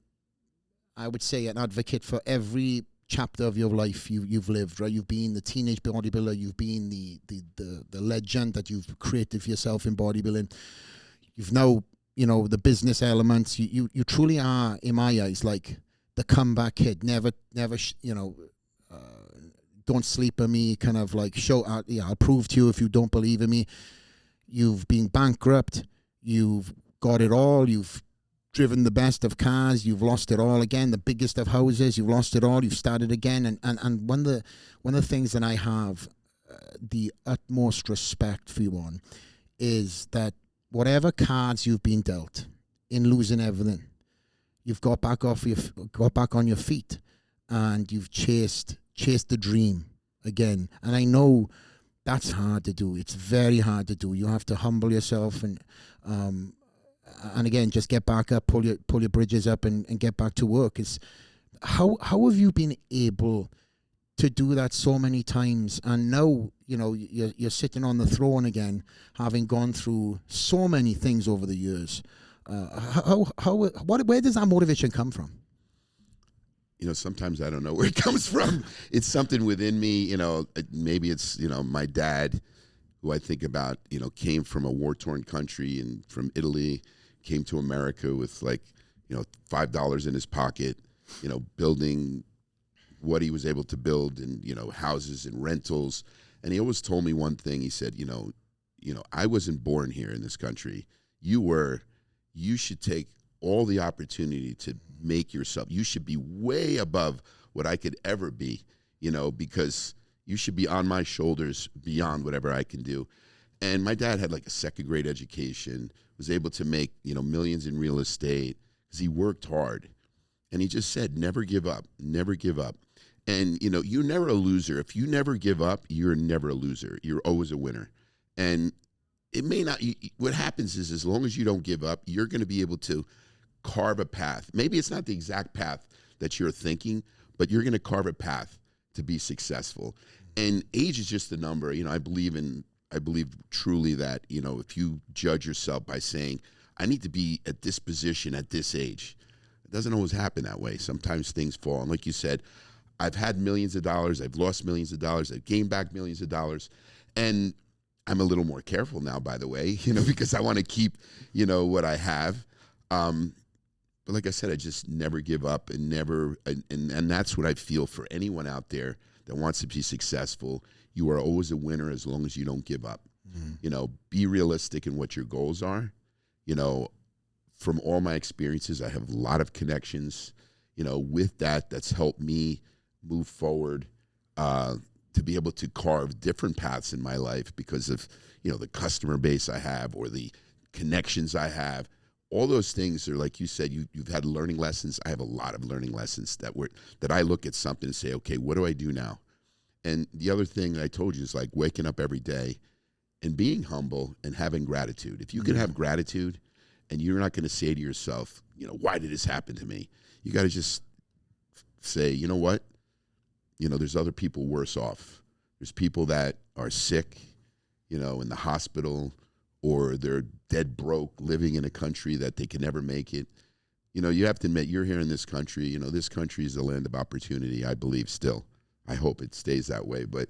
I would say, an advocate for every chapter of your life you've lived, right? You've been the teenage bodybuilder. You've been the legend that you've created for yourself in bodybuilding. You've now, the business elements. You truly are, in my eyes, like the comeback kid. Never, don't sleep on me. Kind of like I'll prove to you if you don't believe in me. You've been bankrupt. You've got it all. You've driven the best of cars. You've lost it all again. The biggest of houses. You've lost it all. You've started again. And one of the things that I have the utmost respect for you on is that whatever cards you've been dealt in losing everything, you've got back on your feet, and you've chased the dream again. And I know that's hard to do. It's very hard to do. You have to humble yourself and again, just get back up, pull your bridges up, and get back to work. It's how have you been able to do that so many times? And now you're sitting on the throne again, having gone through so many things over the years. Where does that motivation come from? Sometimes I don't know where it comes from. It's something within me. Maybe it's my dad, who I think about. Came from a war-torn country and from Italy, came to America with $5 in his pocket. Building what he was able to build, and houses and rentals. And he always told me one thing. He said, I wasn't born here in this country. You were. You should take all the opportunity to make yourself. You should be way above what I could ever be, because you should be on my shoulders beyond whatever I can do. And my dad had a second grade education, was able to make, millions in real estate because he worked hard. And he just said, never give up, never give up. And, you're never a loser. If you never give up, you're never a loser. You're always a winner. And it may not, what happens is, as long as you don't give up, you're going to be able to carve a path. Maybe it's not the exact path that you're thinking, but you're going to carve a path to be successful. And age is just a number. I believe truly that, if you judge yourself by saying, I need to be at this position at this age, it doesn't always happen that way. Sometimes things fall. And like you said, I've had millions of dollars. I've lost millions of dollars. I've gained back millions of dollars. And I'm a little more careful now, by the way, because I want to keep, what I have. But like I said, I just never give up and that's what I feel for anyone out there that wants to be successful. You are always a winner as long as you don't give up. Mm-hmm. Be realistic in what your goals are. From all my experiences, I have a lot of connections, with that's helped me move forward, to be able to carve different paths in my life because of, the customer base I have or the connections I have. All those things are, like you said, you've had learning lessons. I have a lot of learning lessons that I look at something and say, okay, what do I do now? And the other thing that I told you is waking up every day and being humble and having gratitude. If you can have gratitude and you're not going to say to yourself, why did this happen to me? you got to just say, you know what? You know, there's other people worse off. There's people that are sick, you know, in the hospital, or they're dead broke, living in a country that they can never make it. You know, you have to admit, you're here in this country. You know, this country is the land of opportunity, I believe still. I hope it stays that way. But,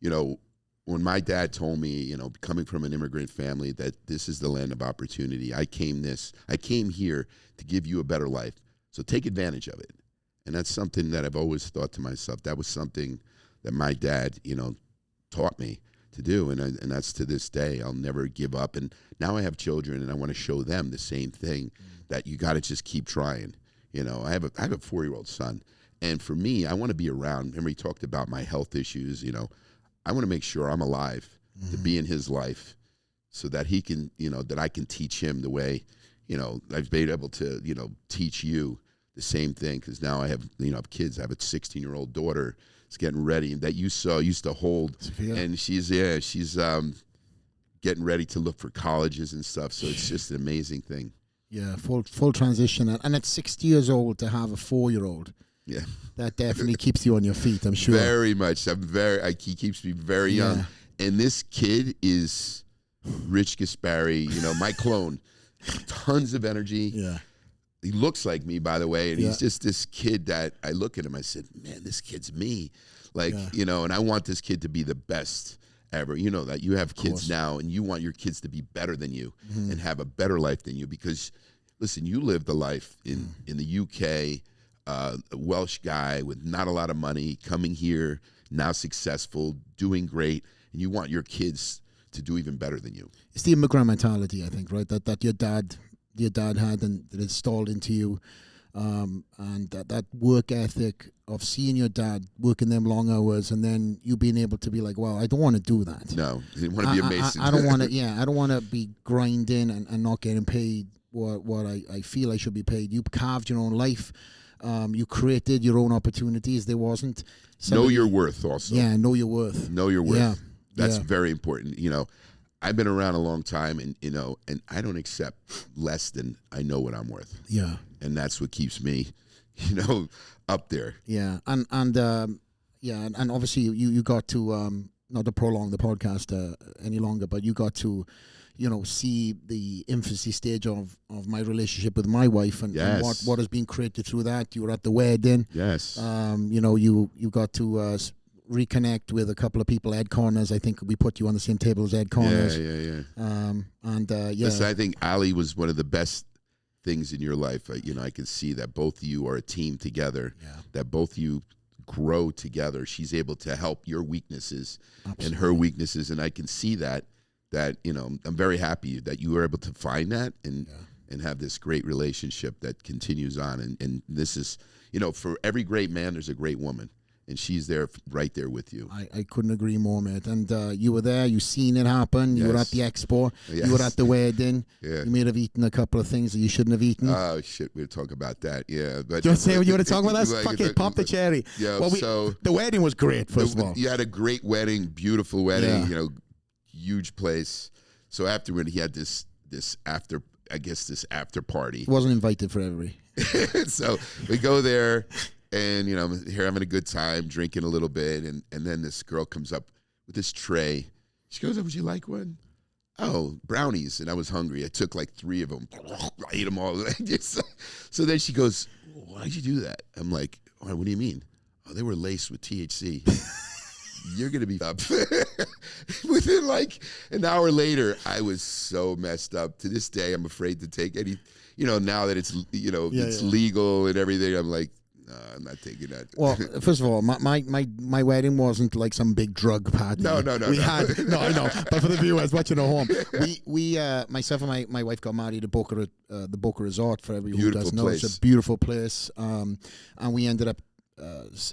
you know, when my dad told me, you know, coming from an immigrant family, that this is the land of opportunity, I came here to give you a better life. So take advantage of it. And that's something that I've always thought to myself. That was something that my dad, you know, taught me to do. And that's to this day. I'll never give up. And now I have children, and I want to show them the same thing, that you got to just keep trying. You know, I have a 4-year-old son. And for me, I want to be around. Remember, he talked about my health issues. You know, I want to make sure I'm alive to be in his life, so that he can, you know, that I can teach him the way, you know, I've been able to, you know, teach you the same thing. Because now I have, you know, kids. I have a 16-year-old daughter. It's getting ready, that you saw, used to hold, Sophia. And she's getting ready to look for colleges and stuff. So it's just an amazing thing. Yeah, full transition, and at 60 years old to have a 4-year-old. Yeah, that definitely keeps you on your feet, I'm sure. Very much. He keeps me very young. And this kid is Rich Gaspari, you know, my clone. Tons of energy. Yeah. He looks like me, by the way, and he's just this kid that I look at him, I said, man, this kid's me. Like, you know, and I want this kid to be the best ever. You know that you have kids now, and you want your kids to be better than you and have a better life than you. Because, listen, you lived a life in the UK, a Welsh guy with not a lot of money, coming here, now successful, doing great, and you want your kids to do even better than you. It's the immigrant mentality, I think, right? That your dad had, and that installed into you, and that work ethic of seeing your dad working them long hours, and then you being able to be like, well, I don't want to do that. No, you want to be amazing. I don't want to. Yeah, I don't want to be grinding and not getting paid what I feel I should be paid. You carved your own life. You created your own opportunities. There wasn't know your worth also. Yeah, know your worth. Know your worth. Yeah. That's very important. You know, I've been around a long time, and, you know, and I don't accept less than I know what I'm worth. Yeah. And that's what keeps me, you know, up there. Yeah. And obviously you got to, not to prolong the podcast any longer, but you got to, you know, see the infancy stage of my relationship with my wife, and what has been created through that. You were at the wedding. Yes. You know, you got to reconnect with a couple of people. Ed Corners, I think we put you on the same table as Ed Corners. Listen, I think Ali was one of the best things in your life. You know, I can see that both of you are a team together. Yeah. That both of you grow together. She's able to help your weaknesses and her weaknesses, and I can see that. You know, I'm very happy that you were able to find that and have this great relationship that continues on. And this is, you know, for every great man, there's a great woman. And she's there, right there with you. I couldn't agree more, mate. And you were there. You seen it happen. You were at the expo. You were at the wedding. You may have eaten a couple of things that you shouldn't have eaten. Oh, shit. We'll talk about that. Yeah. But do you want to say what you want to talk about? That's fucking pop the cherry. Yeah. Well, so the wedding was great, first of all. You had a great wedding, beautiful wedding, you know, huge place. So afterward, he had this after party. He wasn't invited for every. So we go there. And, you know, I'm here having a good time, drinking a little bit. And then this girl comes up with this tray. She goes, oh, would you like one? Oh, brownies. And I was hungry. I took like 3 of them. I ate them all. So then she goes, why'd you do that? I'm like, oh, what do you mean? Oh, they were laced with THC. You're going to be up. Within like an hour later, I was so messed up. To this day, I'm afraid to take any, you know, now that it's, you know, it's legal and everything, I'm like, no, I'm not taking that. Well, first of all, my wedding wasn't like some big drug party. No. We had I know. But for the viewers watching at home, we myself and my wife got married at the Boca Resort. For everyone who doesn't know, it's a beautiful place. And we ended up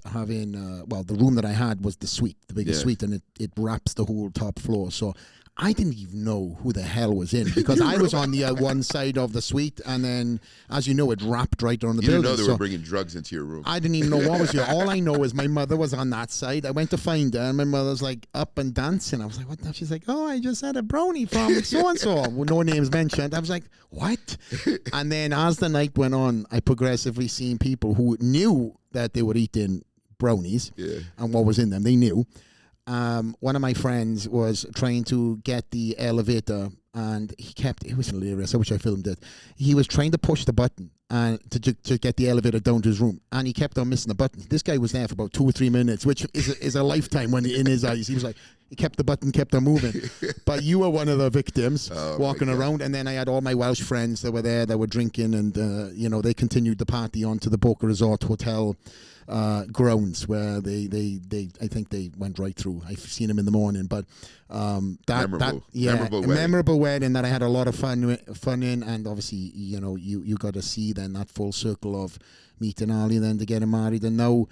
having the room that I had was the suite, the biggest suite, and it wraps the whole top floor. So I didn't even know who the hell was in, because I was on the one side of the suite, and then, as you know, it wrapped right on the building. You didn't know they were bringing drugs into your room. I didn't even know what was here. All I know is my mother was on that side. I went to find her, and my mother's like up and dancing. I was like, what the? She's like, oh, I just had a brownie from so-and-so. Well, no names mentioned. I was like, what? And then as the night went on, I progressively seen people who knew that they were eating brownies and what was in them. They knew. One of my friends was trying to get the elevator, and it was hilarious. I wish I filmed it. He was trying to push the button to get the elevator down to his room, and he kept on missing the button. This guy was there for about 2 or 3 minutes, which is a lifetime when in his eyes. He was like, he kept the button, kept on moving. But you were one of the victims walking around, and then I had all my Welsh friends that were there that were drinking, and they continued the party on to the Boca Resort Hotel grounds, where they I think they went right through. I've seen them in the morning, but memorable wedding that I had a lot of fun in, and obviously you got to see then that full circle of meeting Ali, then to getting married, and now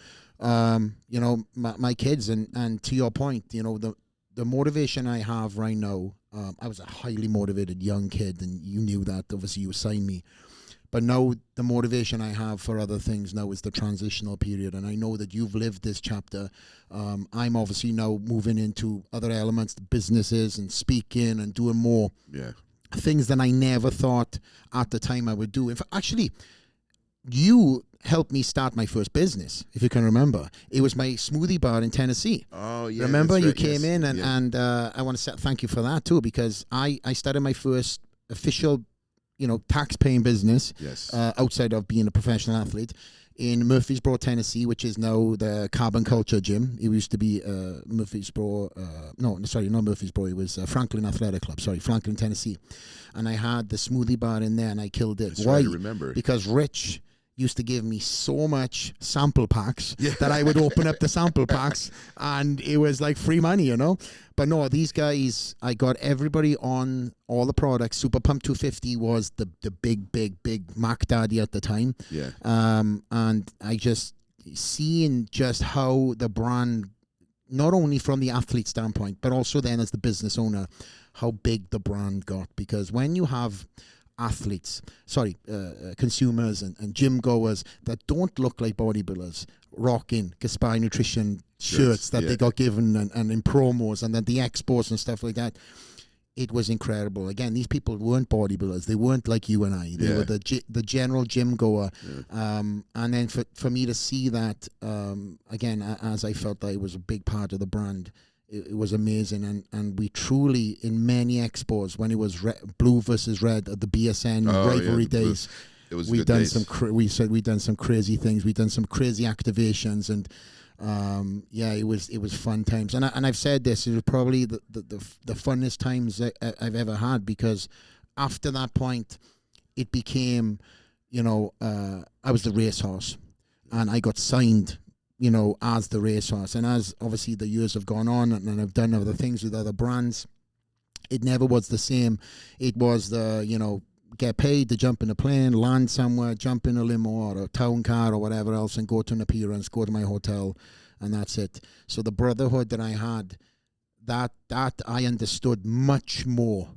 my kids, and to your point, the motivation I have right now. I was a highly motivated young kid, and you knew that. Obviously, you assigned me. But now the motivation I have for other things now is the transitional period. And I know that you've lived this chapter. I'm obviously now moving into other elements, the businesses and speaking and doing more things that I never thought at the time I would do. In fact, actually, you helped me start my first business, if you can remember. It was my smoothie bar in Tennessee. Oh, yeah. Remember, you came in, and I want to thank you for that too, because I started my first official tax-paying business outside of being a professional athlete in Murfreesboro, Tennessee, which is now the Carbon Culture Gym. It used to be Murfreesboro. Not Murfreesboro. It was Franklin Athletic Club. Franklin, Tennessee. And I had the smoothie bar in there, and I killed it. That's Why? right, I remember. Because Rich used to give me so much sample packs that I would open up the sample packs, and it was like free money, But no, these guys, I got everybody on all the products. Super Pump 250 was the big Mac Daddy at the time. Yeah. And I just seeing just how the brand, not only from the athlete standpoint, but also then as the business owner, how big the brand got. Because when you have consumers and gym goers that don't look like bodybuilders rocking Gaspari Nutrition shirts that they got given and in promos and then the expos and stuff like that, it was incredible. Again, these people weren't bodybuilders. They weren't like you and I. They were the general gym goer. And then for me to see that, again, as I felt that it was a big part of the brand, it was amazing, and we truly, in many expos, when it was blue versus red at the BSN Rivalry days, we've done some crazy things. We've done some crazy activations, and it was fun times. And I've said this, it was probably the funnest times I've ever had, because after that point, it became, I was the racehorse, and I got signed as the racehorse. And as obviously the years have gone on, and I've done other things with other brands, it never was the same. It was get paid to jump in a plane, land somewhere, jump in a limo or a town car or whatever else, and go to an appearance, go to my hotel, and that's it. So the brotherhood that I had, that I understood much more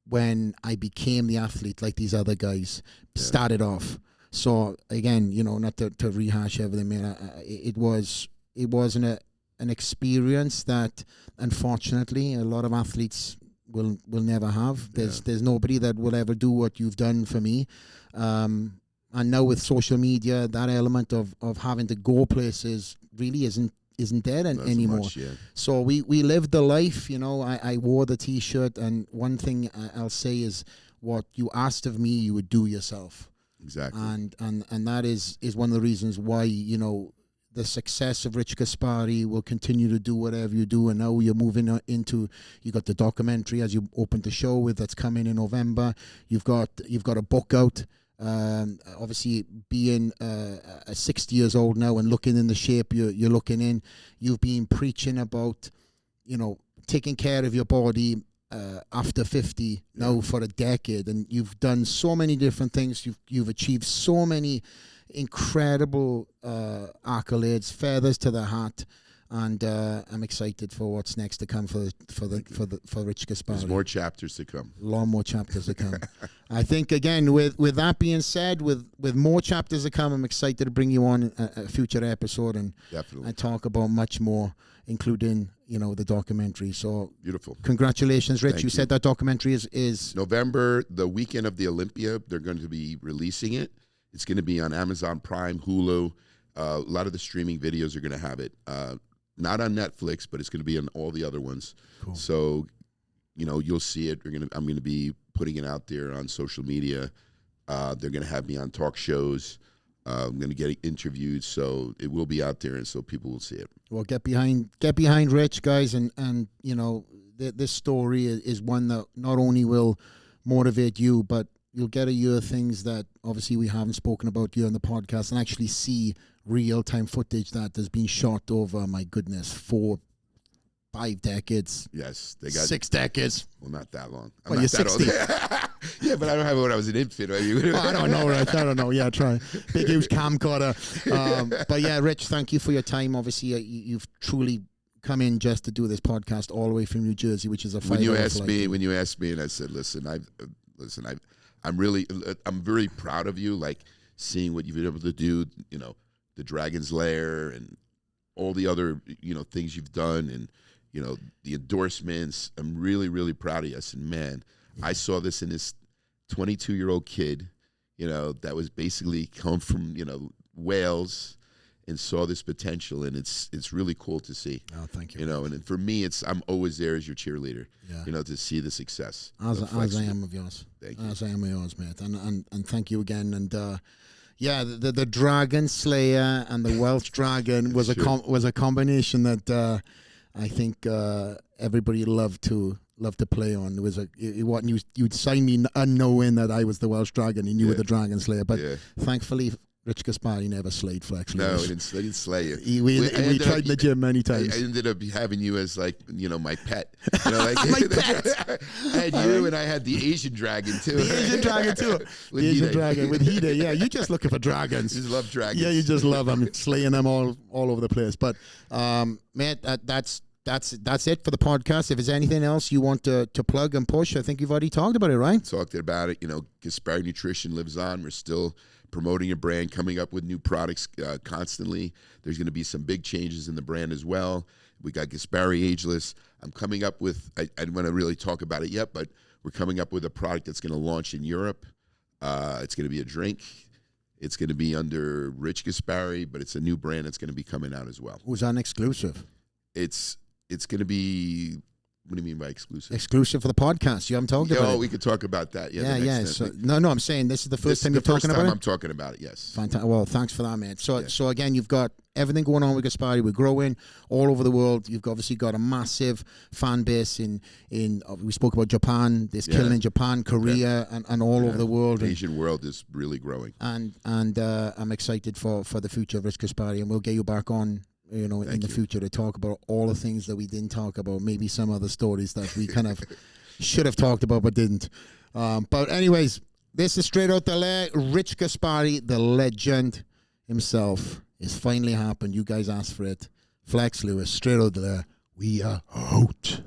when I became the athlete like these other guys started off. So again, not to rehash everything, man. It wasn't an experience that, unfortunately, a lot of athletes will never have. There's nobody that will ever do what you've done for me. And now with social media, that element of having to go places really isn't there anymore. So we lived the life. I wore the T-shirt, and one thing I'll say is, what you asked of me, you would do yourself. Exactly. And that is one of the reasons why, the success of Rich Gaspari will continue to do whatever you do. And now you're moving into, you got the documentary, as you opened the show with, that's coming in November. You've got a book out. Obviously being 60 years old now and looking in the shape you're looking in, you've been preaching about, taking care of your body, after 50 now for a decade, and you've done so many different things. You've achieved so many incredible accolades, feathers to the hat. And I'm excited for what's next to come for Rich Gaspari. There's more chapters to come. A lot more chapters to come. I think, again, with that being said, with more chapters to come, I'm excited to bring you on a future episode and talk about much more, including, you know, the documentary. So beautiful. Congratulations, Rich. You said that documentary is November, the weekend of the Olympia. They're going to be releasing it. It's going to be on Amazon Prime, Hulu. A lot of the streaming videos are going to have it. Not on Netflix, but it's going to be on all the other ones. Cool. So, you know, you'll see it. I'm going to be putting it out there on social media. They're going to have me on talk shows. I'm going to get interviewed, so it will be out there, and so people will see it. Well, get behind Rich, guys, and you know, this story is one that not only will motivate you, but you'll get to hear things that obviously we haven't spoken about here on the podcast, and actually see real-time footage that has been shot over, my goodness, 4-5 decades. Yes, they got 6 decades. Well, not that long. Well, you're 60. Yeah, but I don't have it when I was an infant. I don't know, Rich. I don't know. Yeah, try. Big huge camcorder. But yeah, Rich, thank you for your time. Obviously, you've truly come in just to do this podcast all the way from New Jersey, which is a when you asked me, and I said, I'm very proud of you. Like seeing what you've been able to do. You know, the Dragon's Lair and all the other, you know, things you've done, and you know, the endorsements. I'm really, really proud of you. I said, man, I saw this in this 22-year-old kid, you know, that was basically come from, you know, Wales, and saw this potential, and it's really cool to see. Oh, thank you. You know, and for me, I'm always there as your cheerleader. Yeah. You know, to see the success. As I am of yours. Thank you. As I am of yours, mate. And thank you again. And yeah, the Dragon Slayer and the Welsh Dragon was a combination that I think everybody loved to play on. It was you'd sign me unknowing that I was the Welsh Dragon, and you were the Dragon Slayer. But thankfully, Rich Gaspari never slayed Flex. No, he didn't slay you. We tried in the gym many times. I ended up having you as, like, you know, my pet. You know, like my pet. I had you, and I had the Asian dragon too. The Asian dragon too. The Asian dragon with Hide. Yeah, you just looking for dragons. You just love dragons. Yeah, you just love them, slaying them all over the place. But man, that's it for the podcast. If there's anything else you want to plug and push, I think you've already talked about it, right? Talked about it. You know, Gaspari Nutrition lives on. We're still promoting a brand, coming up with new products constantly. There's going to be some big changes in the brand as well. We got Gaspari Ageless. I'm coming up with, I don't want to really talk about it yet, but we're coming up with a product that's going to launch in Europe. It's going to be a drink. It's going to be under Rich Gaspari, but it's a new brand that's going to be coming out as well. Who's on exclusive? It's going to be, what do you mean by exclusive? Exclusive for the podcast. You haven't talked about it. Oh, we could talk about that. Yeah. So, no, I'm saying this is the first time you're talking about it? I'm talking about it, yes. Fantastic. Well, thanks for that, man. So again, you've got everything going on with Gaspari. We're growing all over the world. You've obviously got a massive fan base in we spoke about Japan. There's killing in Japan, Korea, and all over the world. The Asian world is really growing. And I'm excited for the future of Rich Gaspari, and we'll get you back on, you know, in the future to talk about all the things that we didn't talk about, maybe some other stories that we kind of should have talked about but didn't. But anyways, this is Straight Out The Lair. Rich Gaspari, the legend himself, it's finally happened. You guys asked for it. Flex Lewis, Straight Out The Lair. We are out.